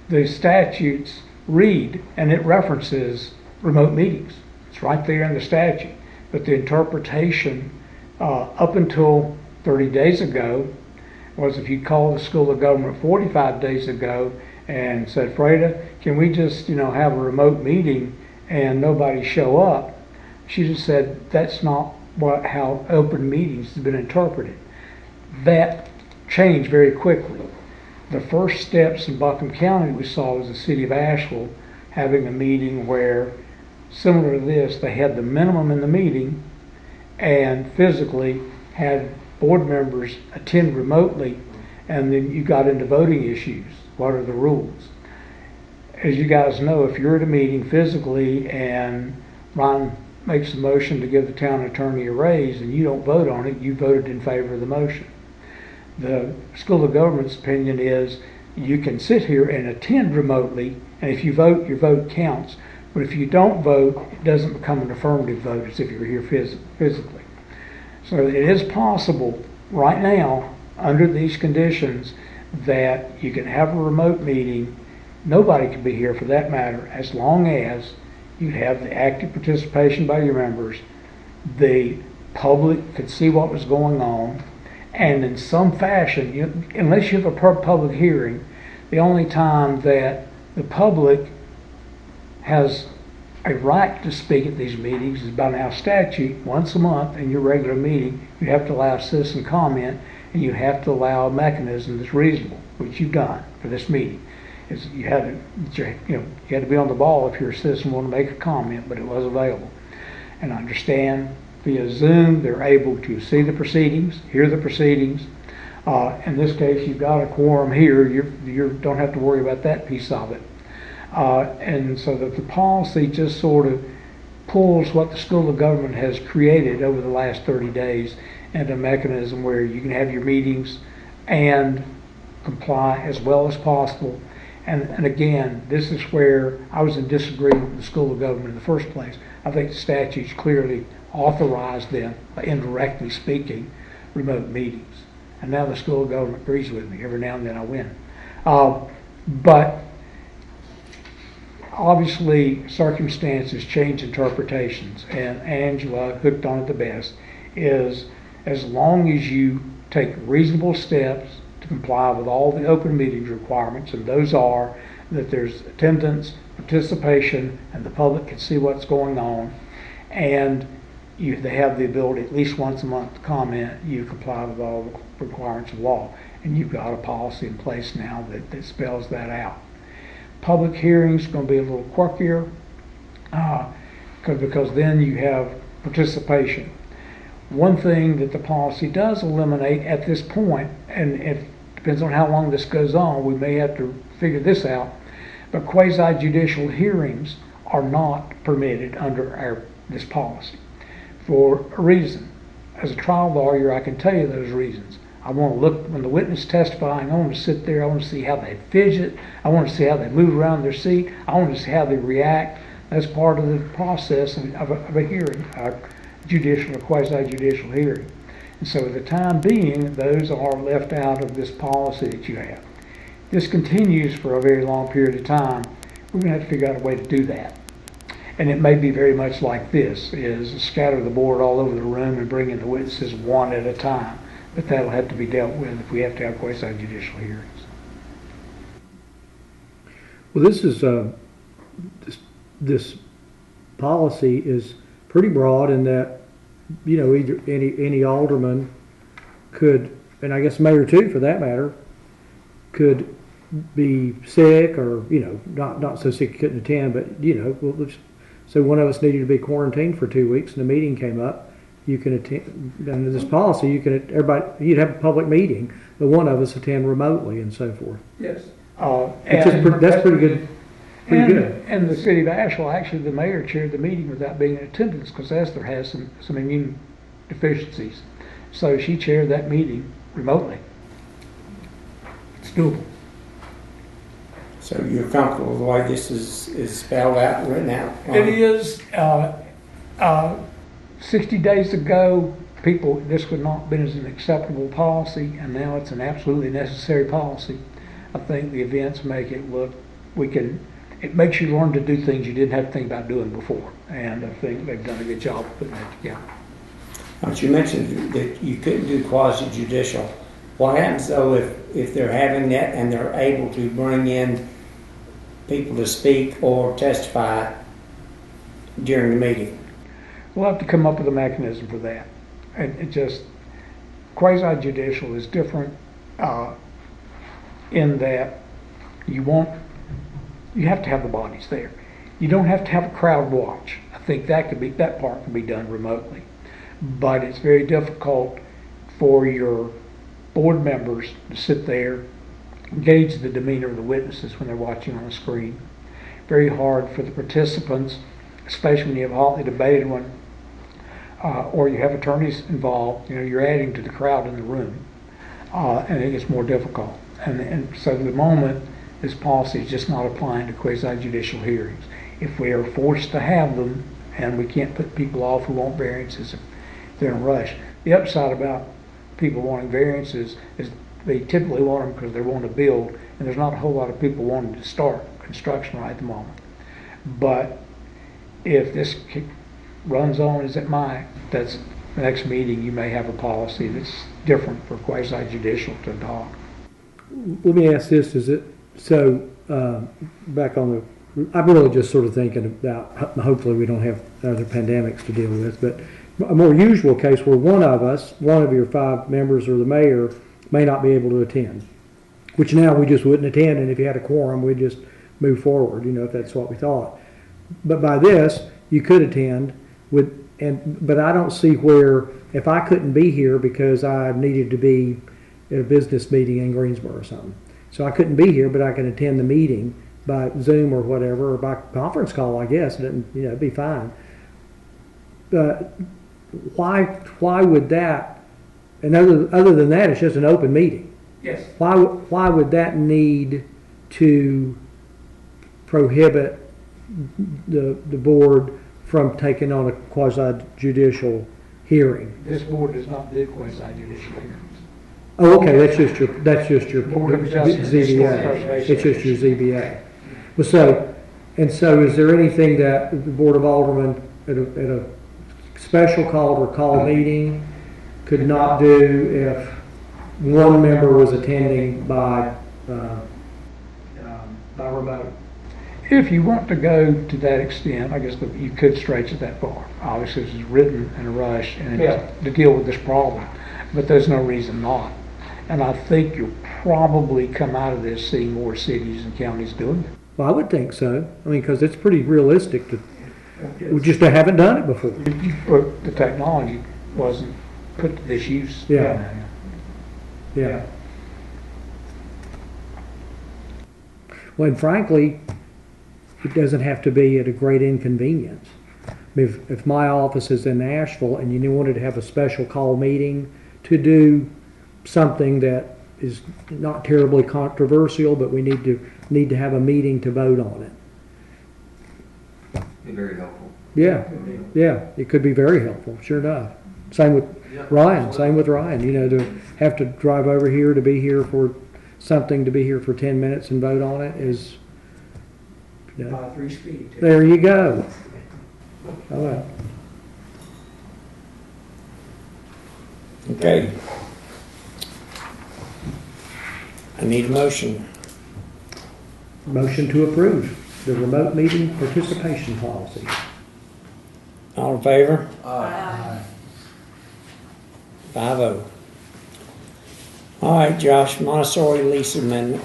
The statutes read, and it references remote meetings. It's right there in the statute. But the interpretation up until 30 days ago was if you called the School of Government 45 days ago and said, Freda, can we just have a remote meeting and nobody show up? She just said, that's not how open meetings have been interpreted. That changed very quickly. The first steps in Buncombe County we saw was the city of Asheville having a meeting where similar to this. They had the minimum in the meeting and physically had board members attend remotely, and then you got into voting issues. What are the rules? As you guys know, if you're at a meeting physically and Ron makes a motion to give the town attorney a raise and you don't vote on it, you voted in favor of the motion. The School of Government's opinion is you can sit here and attend remotely, and if you vote, your vote counts. But if you don't vote, it doesn't become an affirmative vote as if you were here physically. So it is possible right now, under these conditions, that you can have a remote meeting. Nobody can be here for that matter, as long as you have the active participation by your members, the public could see what was going on, and in some fashion, unless you have a public hearing, the only time that the public has a right to speak at these meetings is by now statute. Once a month in your regular meeting, you have to allow citizen comment, and you have to allow a mechanism that's reasonable, which you've done for this meeting. You had to be on the ball if you're a citizen wanting to make a comment, but it was available. And I understand via Zoom they're able to see the proceedings, hear the proceedings. In this case, you've got a quorum here. You don't have to worry about that piece of it. And so that the policy just sort of pulls what the School of Government has created over the last 30 days into a mechanism where you can have your meetings and comply as well as possible. And again, this is where I was in disagreement with the School of Government in the first place. I think the statutes clearly authorize them, indirectly speaking, remote meetings. And now the School of Government agrees with me. Every now and then I win. But obviously circumstances change interpretations, and Angela hooked on it the best, is as long as you take reasonable steps to comply with all the open meetings requirements, and those are that there's attendance, participation, and the public can see what's going on, and they have the ability at least once a month to comment, you comply with all the requirements of law. And you've got a policy in place now that spells that out. Public hearings are going to be a little quirkier because then you have participation. One thing that the policy does eliminate at this point, and it depends on how long this goes on, we may have to figure this out, but quasi-judicial hearings are not permitted under this policy for a reason. As a trial lawyer, I can tell you those reasons. I want to look, when the witness is testifying, I want to sit there, I want to see how they fidget, I want to see how they move around their seat, I want to see how they react. That's part of the process of a hearing, a judicial or quasi-judicial hearing. And so at the time being, those are left out of this policy that you have. This continues for a very long period of time. We're going to have to figure out a way to do that. And it may be very much like this, is scatter the board all over the room and bring in the witnesses one at a time. But that'll have to be dealt with if we have to have quasi-judicial hearings. Well, this is this policy is pretty broad in that, either any alderman could, and I guess mayor too for that matter, could be sick or not so sick he couldn't attend, but so one of us needed to be quarantined for 2 weeks and a meeting came up. You can attend under this policy. You'd have a public meeting, but one of us attend remotely and so forth. Yes. That's pretty good. And the city of Asheville, actually, the mayor chaired the meeting without being in attendance because Esther has some immune deficiencies. So she chaired that meeting remotely. It's doable. So you're comfortable with the way this is spelled out right now? It is. 60 days ago, this would not have been as an acceptable policy, and now it's an absolutely necessary policy. I think the events make it look, it makes you learn to do things you didn't have to think about doing before, and I think they've done a good job of putting that together. But you mentioned that you couldn't do quasi-judicial. What happens though if they're having that and they're able to bring in people to speak or testify during the meeting? We'll have to come up with a mechanism for that. And it just, quasi-judicial is different in that you have to have the bodies there. You don't have to have a crowd watch. I think that part can be done remotely. But it's very difficult for your board members to sit there, gauge the demeanor of the witnesses when they're watching on the screen. Very hard for the participants, especially when you have a hotly debated one, or you have attorneys involved. You're adding to the crowd in the room, and it gets more difficult. And so at the moment, this policy is just not applying to quasi-judicial hearings. If we are forced to have them, and we can't put people off who want variances if they're in a rush. The upside about people wanting variances is they typically want them because they want to build, and there's not a whole lot of people wanting to start construction right at the moment. But if this runs on as it might, that's the next meeting you may have a policy that's different for quasi-judicial to adopt. Let me ask this: is it so? Back on the, I'm really just sort of thinking about. Hopefully, we don't have other pandemics to deal with, but a more usual case where one of your 5 members or the mayor may not be able to attend, which now we just wouldn't attend, and if you had a quorum, we'd just move forward. If that's what we thought. But by this, you could attend. But I don't see where, if I couldn't be here because I needed to be at a business meeting in Greensboro or something. So I couldn't be here, but I can attend the meeting by Zoom or whatever, or by conference call, I guess. It'd be fine. But why would that, and other than that, it's just an open meeting. Yes. Why would that need to prohibit the board from taking on a quasi-judicial hearing? This board does not do quasi-judicial hearings. Oh, okay. That's just your Board of Justice ZBA. It's just your ZBA. Well, so is there anything that the Board of Aldermen at a special called or call meeting could not do if one member was attending by remote? If you want to go to that extent, I guess you could stretch it that far. Obviously, this is written in a rush and to deal with this problem, but there's no reason not. And I think you'll probably come out of this seeing more cities and counties doing it. Well, I would think so. I mean, because it's pretty realistic we just haven't done it before. But the technology wasn't put to this use. Yeah. Well, and frankly, it doesn't have to be at a great inconvenience. I mean, if my office is in Nashville and you wanted to have a special call meeting to do something that is not terribly controversial, but we need to have a meeting to vote on it. Be very helpful. Yeah, it could be very helpful. Sure enough. Same with Ryan. To have to drive over here to be here for something, to be here for 10 minutes and vote on it is. 3 speed. There you go. All right. Okay. I need a motion. Motion to approve the remote meeting participation policy. All in favor? Aye. 5-0. All right, Josh, Montessori lease amendment.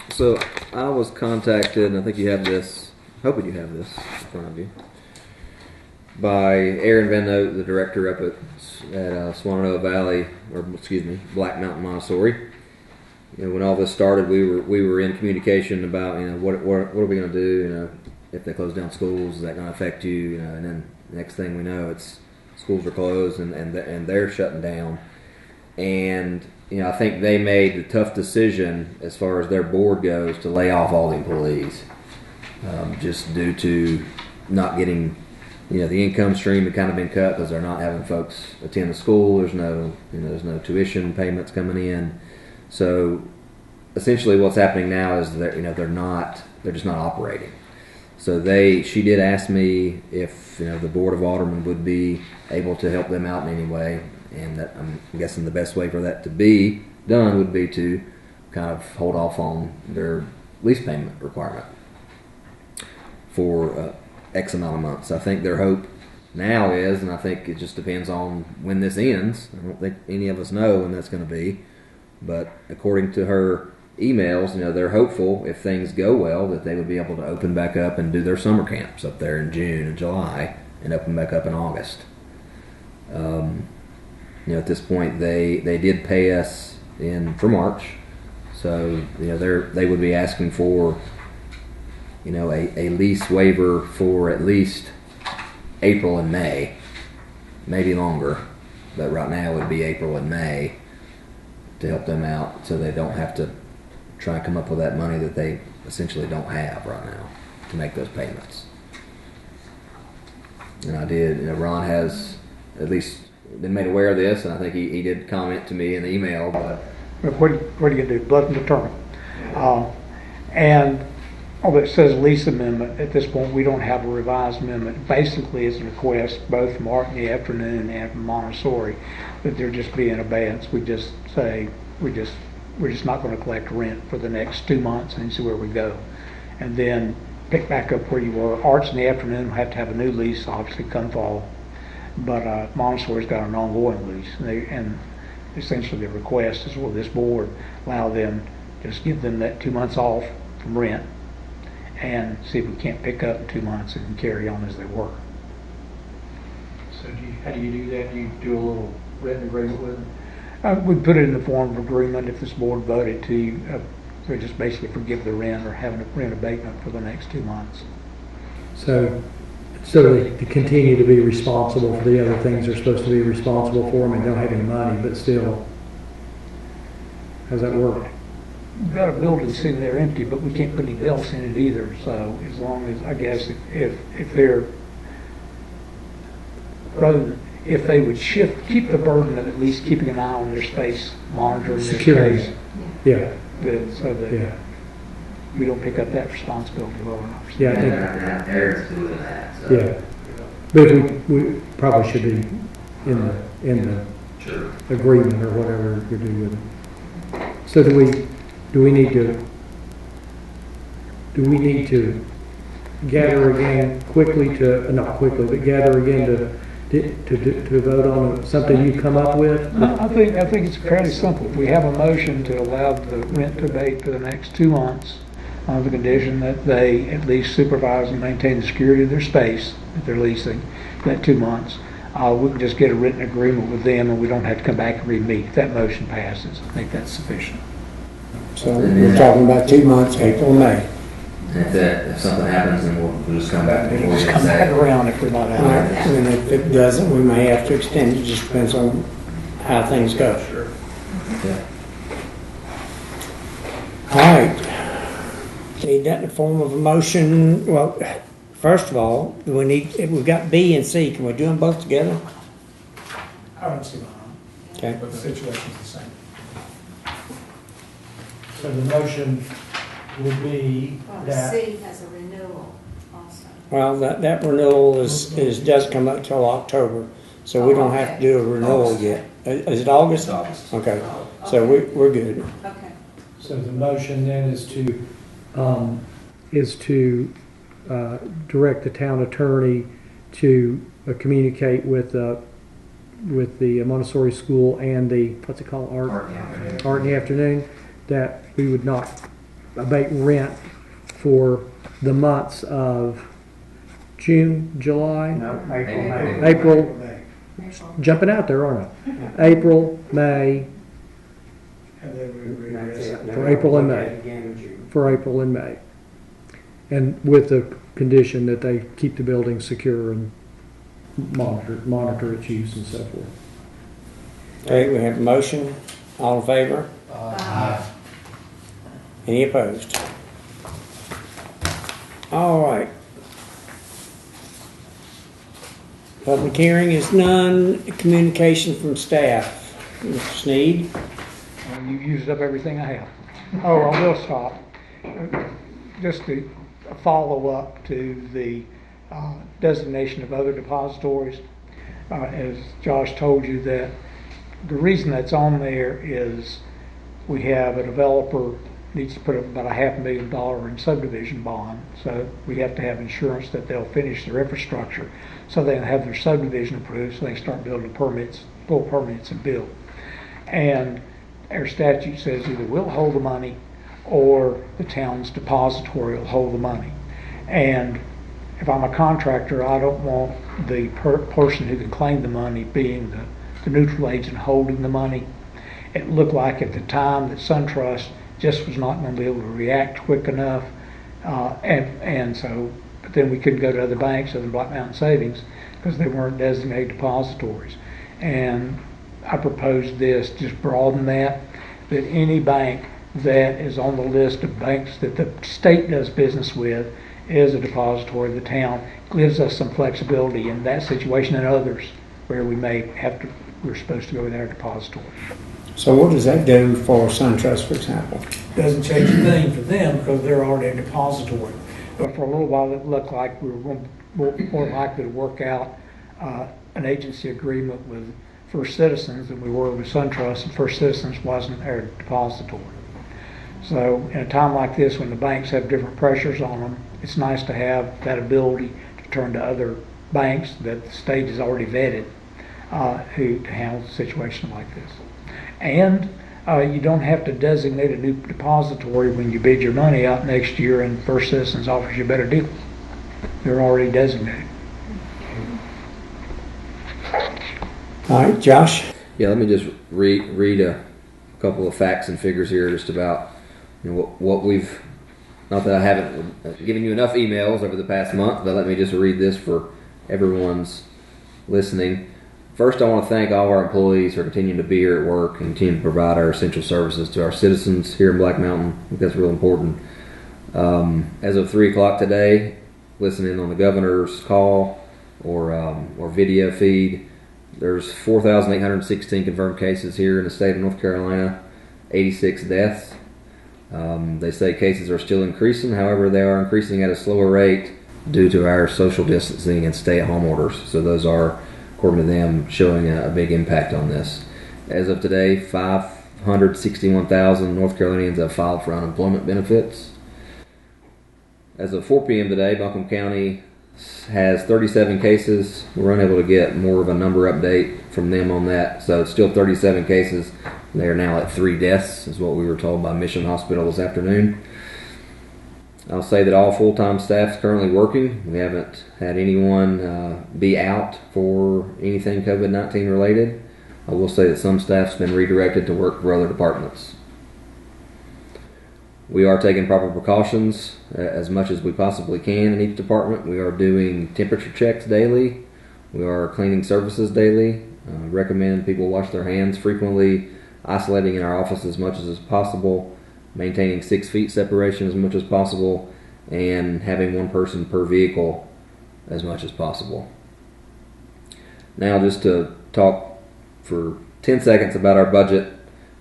So I was contacted, and I think you have this, hoping you have this in front of you, by Aaron Van Note, the director up at Swananoa Valley, Black Mountain Montessori. When all this started, we were in communication about what are we going to do? If they close down schools, is that going to affect you? And then next thing we know, it's schools are closed and they're shutting down. And I think they made the tough decision as far as their board goes to lay off all the employees, just due to not getting. The income stream had kind of been cut because they're not having folks attend the school. There's no tuition payments coming in. So essentially, what's happening now is that they're just not operating. So she did ask me if the Board of Aldermen would be able to help them out in any way, and that I'm guessing the best way for that to be done would be to kind of hold off on their lease payment requirement for X amount of months. I think their hope now is, and I think it just depends on when this ends. I don't think any of us know when that's going to be, but according to her emails, they're hopeful if things go well that they would be able to open back up and do their summer camps up there in June and July and open back up in August. At this point they did pay us in for March, so they would be asking for a lease waiver for at least April and May, maybe longer, but right now it would be April and May to help them out so they don't have to try and come up with that money that they essentially don't have right now to make those payments. And I did, Ron has at least been made aware of this, and I think he did comment to me in the email. But what are you going to do? Blunt and determined. And although it says lease amendment, at this point we don't have a revised amendment. Basically, it's a request both from Art in the Afternoon and from Montessori that there just be an abeyance. We just say we're just not going to collect rent for the next 2 months and see where we go, and then pick back up where you were. Arts in the Afternoon will have to have a new lease, obviously, come fall. But Montessori's got an ongoing lease, and essentially the request is, will this board allow them, just give them that 2 months off from rent, and see if we can't pick up in 2 months and carry on as they were. So how do you do that? Do you do a little written agreement with them? We put it in the form of agreement if this board voted to just basically forgive the rent or have a rent abatement for the next 2 months. So they continue to be responsible for the other things they're supposed to be responsible for them and don't have any money, but still, how's that work? We've got a building sitting there empty, but we can't put any bills in it either. So as long as, I guess, if they're if they would keep the burden of at least keeping an eye on their space, monitoring their Security. space, Yeah. so that Yeah. we don't pick up that responsibility well enough. Yeah, I think. Parents doing that. So. Yeah. But we probably should be in the Sure. agreement or whatever you do with it. So do we need to gather again quickly not quickly, but gather again to vote on something you come up with? I think it's fairly simple. We have a motion to allow the rent to abate for the next 2 months on the condition that they at least supervise and maintain the security of their space that they're leasing for that 2 months. We can just get a written agreement with them and we don't have to come back and re-meet. If that motion passes, I think that's sufficient. So we're talking about 2 months, April, May. If something happens, then we'll just come back. It'll just come back around if we're not out. And if it doesn't, we may have to extend it. Just depends on how things go. Sure. Yeah. All right. Need that in the form of a motion. Well, first of all, we've got B and C. Can we do them both together? I don't see why Okay. not, but the situation's the same. So the motion would be that, C has a renewal also. Well, that renewal does come up till October, so we don't have to do a renewal yet. Is it August? August. Okay, so we're good. Okay. So the motion then is to direct the town attorney to communicate with the Montessori school and the, what's it called, Art in the Afternoon, that we would not abate rent for the months of June, July, April, jumping out there, aren't I? April, May, and then we readdress. for April and May. And with the condition that they keep the building secure and monitor its use and so forth. Okay, we have a motion. All in favor? Aye. Any opposed? All right. Public hearing is none. Communication from staff. Mr. Sneed? You used up everything I have. Oh, I will stop. Just a follow-up to the designation of other depositories. As Josh told you, that the reason that's on there is we have a developer needs to put up about $500,000 in subdivision bond, so we have to have insurance that they'll finish their infrastructure so they can have their subdivision approved so they can start building pull permits and build. And our statute says either we'll hold the money or the town's depository will hold the money. And if I'm a contractor, I don't want the person who can claim the money being the neutral agent holding the money. It looked like at the time that SunTrust just was not going to be able to react quick enough, and so, but then we couldn't go to other banks other than Black Mountain Savings because they weren't designated depositories. And I proposed this, just broaden that any bank that is on the list of banks that the state does business with is a depository of the town. Gives us some flexibility in that situation and others where we may have to, we're supposed to go with our depository. So what does that do for SunTrust, for example? Doesn't change a thing for them because they're already a depository. But for a little while, it looked like we were more likely to work out an agency agreement with First Citizens than we were with SunTrust, and First Citizens wasn't our depository. So in a time like this, when the banks have different pressures on them, it's nice to have that ability to turn to other banks that the state has already vetted who to handle a situation like this. And you don't have to designate a new depository when you bid your money out next year and First Citizens offers you a better deal. They're already designated. All right, Josh? Yeah, let me just read a couple of facts and figures here just about what we've, not that I haven't given you enough emails over the past month, but let me just read this for everyone's listening. First, I want to thank all our employees for continuing to be here at work and continue to provide our essential services to our citizens here in Black Mountain. I think that's real important. As of 3 o'clock today, listening on the governor's call or video feed, there's 4,816 confirmed cases here in the state of North Carolina, 86 deaths. They say cases are still increasing. However, they are increasing at a slower rate due to our social distancing and stay-at-home orders. So those are, according to them, showing a big impact on this. As of today, 561,000 North Carolinians have filed for unemployment benefits. As of 4 p.m. today, Buncombe County has 37 cases. We're unable to get more of a number update from them on that. So it's still 37 cases. They are now at 3 deaths, is what we were told by Mission Hospital this afternoon. I'll say that all full-time staff is currently working. We haven't had anyone be out for anything COVID-19 related. I will say that some staff's been redirected to work for other departments. We are taking proper precautions as much as we possibly can in each department. We are doing temperature checks daily. We are cleaning surfaces daily. Recommend people wash their hands frequently, isolating in our office as much as possible, maintaining 6 feet separation as much as possible, and having 1 person per vehicle as much as possible. Now just to talk for 10 seconds about our budget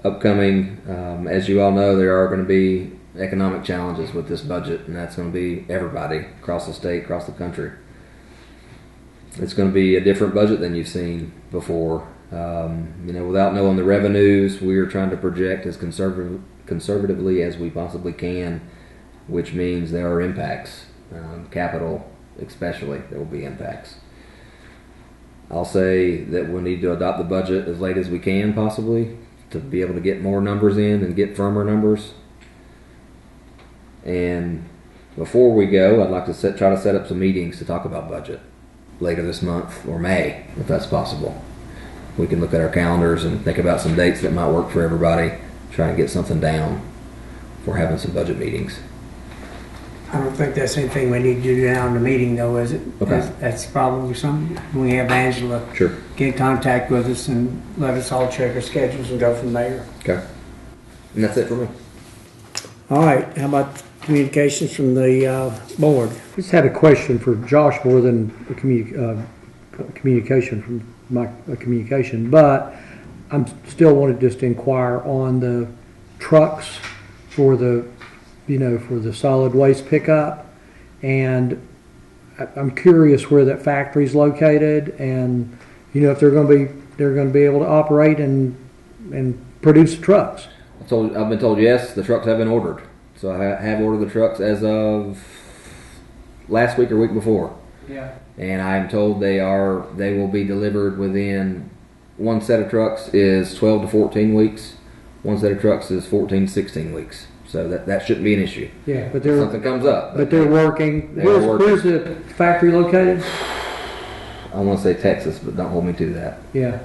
upcoming. As you all know, there are going to be economic challenges with this budget, and that's going to be everybody across the state, across the country. It's going to be a different budget than you've seen before. Without knowing the revenues, we are trying to project as conservatively as we possibly can, which means there are impacts. Capital especially, there will be impacts. I'll say that we'll need to adopt the budget as late as we can possibly to be able to get more numbers in and get firmer numbers. And before we go, I'd like to try to set up some meetings to talk about budget later this month or May, if that's possible. We can look at our calendars and think about some dates that might work for everybody, try and get something down for having some budget meetings. I don't think that's anything we need to do now in the meeting, though, is it? Okay. That's probably something. We have Angela get in contact with us and let us all check our schedules and go from there. Okay. And that's it for me. All right. How about communications from the board? Just had a question for Josh more than a communication from my communication, but I'm still wanted just to inquire on the trucks for the for the solid waste pickup, and I'm curious where that factory is located, and if they're going to be able to operate and produce trucks. I've been told yes, the trucks have been ordered. So I have ordered the trucks as of last week or week before. Yeah. And I'm told they will be delivered within, one set of trucks is 12 to 14 weeks. One set of trucks is 14 to 16 weeks. So that shouldn't be an issue. Yeah, but If something comes up. but they're working. They are working. Where's the factory located? I want to say Texas, but don't hold me to that. Yeah,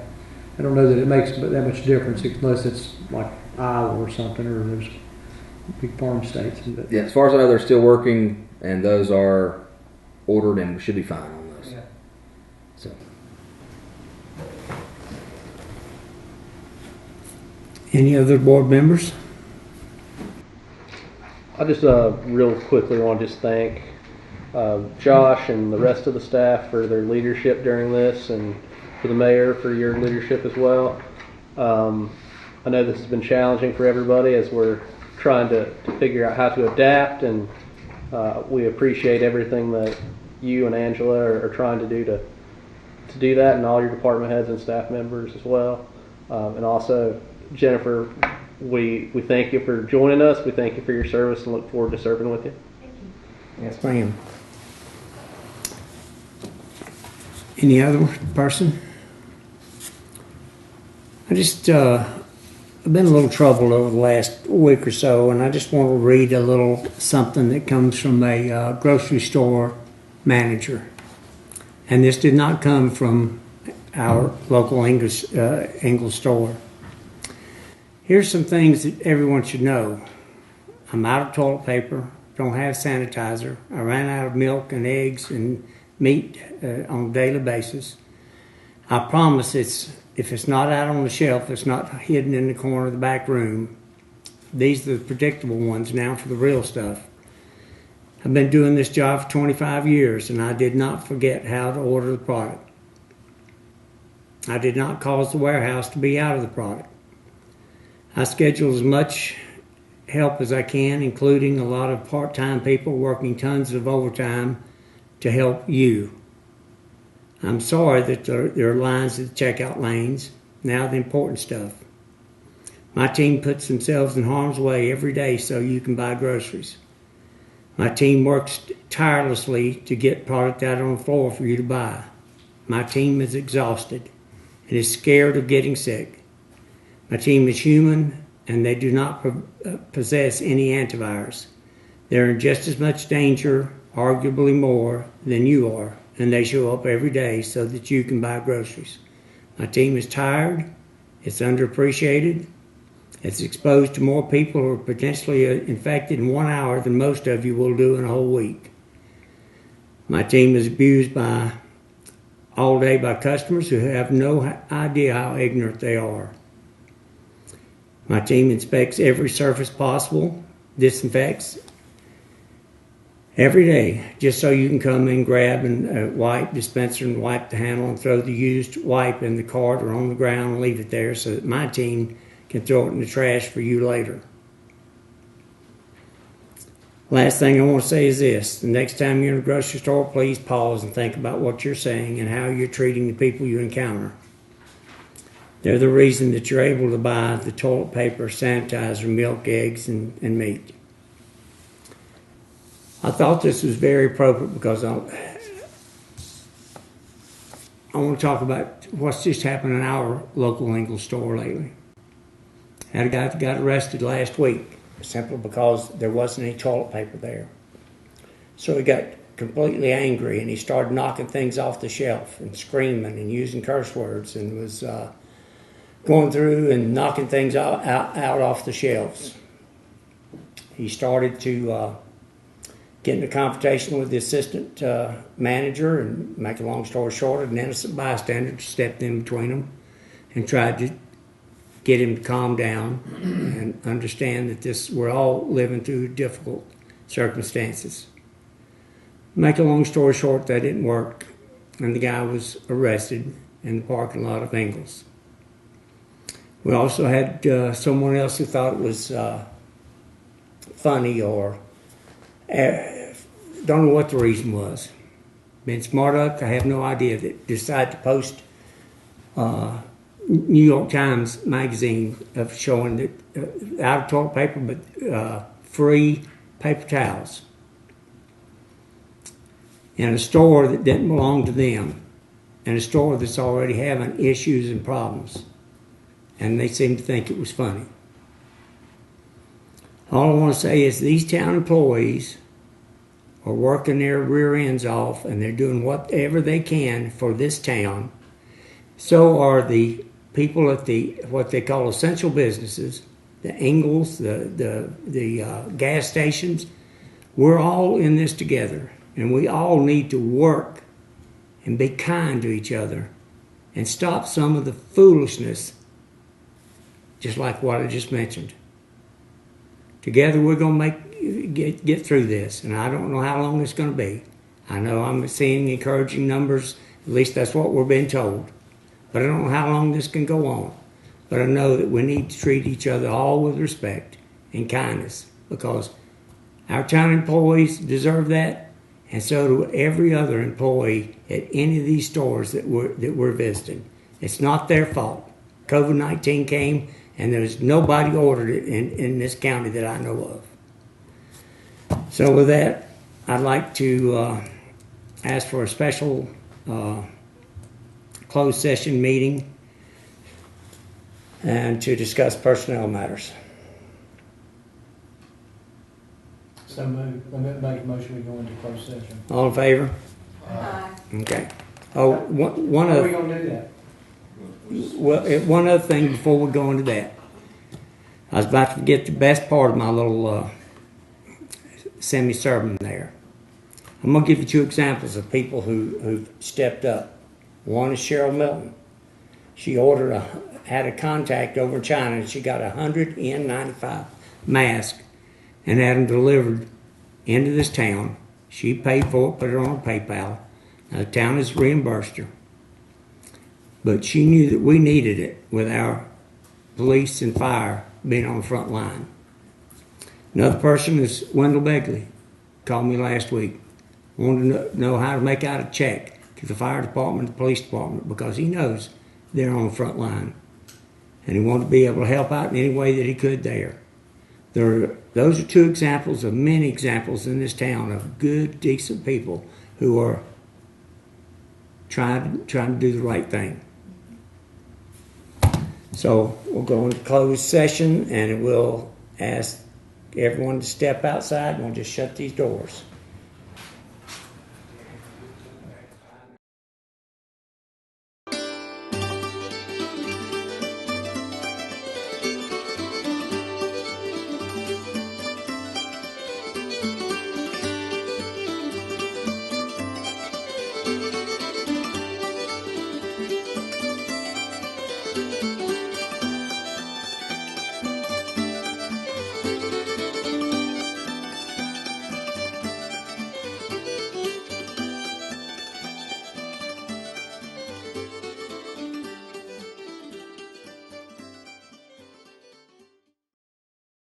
I don't know that it makes that much difference unless it's like Iowa or something, or there's big farm states. But Yeah, as far as I know, they're still working, and those are ordered, and we should be fine on those. Yeah. So. Any other board members? I just real quickly want to just thank Josh and the rest of the staff for their leadership during this, and for the mayor for your leadership as well. I know this has been challenging for everybody as we're trying to figure out how to adapt, and we appreciate everything that you and Angela are trying to do that, and all your department heads and staff members as well. And also, Jennifer, we thank you for joining us. We thank you for your service and look forward to serving with you. Yes, ma'am. Any other person? I've been a little troubled over the last week or so, and I just want to read a little something that comes from a grocery store manager. And this did not come from our local English store. Here's some things that everyone should know. I'm out of toilet paper, don't have sanitizer. I ran out of milk and eggs and meat on a daily basis. I promise if it's not out on the shelf, it's not hidden in the corner of the back room. These are the predictable ones now for the real stuff. I've been doing this job for 25 years, and I did not forget how to order the product. I did not cause the warehouse to be out of the product. I schedule as much help as I can, including a lot of part-time people working tons of overtime to help you. I'm sorry that there are lines at the checkout lanes. Now the important stuff. My team puts themselves in harm's way every day so you can buy groceries. My team works tirelessly to get product out on the floor for you to buy. My team is exhausted and is scared of getting sick. My team is human, and they do not possess any antivirus. They're in just as much danger, arguably more, than you are, and they show up every day so that you can buy groceries. My team is tired, it's underappreciated, it's exposed to more people who are potentially infected in 1 hour than most of you will do in a whole week. My team is abused all day by customers who have no idea how ignorant they are. My team inspects every surface possible, disinfects every day, just so you can come and grab and wipe dispenser and wipe the handle and throw the used wipe in the cart or on the ground and leave it there so that my team can throw it in the trash for you later. Last thing I want to say is this. The next time you're in a grocery store, please pause and think about what you're saying and how you're treating the people you encounter. They're the reason that you're able to buy the toilet paper, sanitizer, milk, eggs, and meat. I thought this was very appropriate because I want to talk about what's just happened in our local English store lately. I had a guy that got arrested last week simply because there wasn't any toilet paper there. So he got completely angry and he started knocking things off the shelf and screaming and using curse words and was going through and knocking things out off the shelves. He started to get in a confrontation with the assistant manager, and make a long story short, an innocent bystander stepped in between them and tried to get him to calm down and understand that we're all living through difficult circumstances. Make a long story short, that didn't work, and the guy was arrested in the parking lot of Ingalls. We also had someone else who thought it was funny or don't know what the reason was. Been smart enough, I have no idea, that decided to post New York Times magazine of showing that out of toilet paper, but free paper towels in a store that didn't belong to them, in a store that's already having issues and problems. And they seemed to think it was funny. All I want to say is these town employees are working their rear ends off and they're doing whatever they can for this town. So are the people at the what they call essential businesses, the Ingles, the gas stations. We're all in this together, and we all need to work and be kind to each other and stop some of the foolishness, just like what I just mentioned. Together we're going to get through this, and I don't know how long it's going to be. I know I'm seeing encouraging numbers, at least that's what we're being told. But I don't know how long this can go on. But I know that we need to treat each other all with respect and kindness, because our town employees deserve that, and so do every other employee at any of these stores that we're visiting. It's not their fault. COVID-19 came, and there's nobody ordered it in this county that I know of. So with that, I'd like to ask for a special closed session meeting and to discuss personnel matters. So move. Let me make a motion we go into closed session. All in favor? Aye. Okay. Oh, one How are we other, gonna do that? one other thing before we go into that. I was about to get the best part of my little semi-sermon there. I'm going to give you two examples of people who've stepped up. One is Cheryl Milton. She had a contact over in China, and she got 100 N95 masks and had them delivered into this town. She paid for it, put it on PayPal. Now, the town has reimbursed her. But she knew that we needed it with our police and fire being on the front line. Another person is Wendell Begley. Called me last week. Wanted to know how to make out a check to the fire department, the police department, because he knows they're on the front line. And he wanted to be able to help out in any way that he could there. Those are two examples of many examples in this town of good, decent people who are trying to do the right thing. So we'll go into closed session, and we'll ask everyone to step outside, and we'll just shut these doors.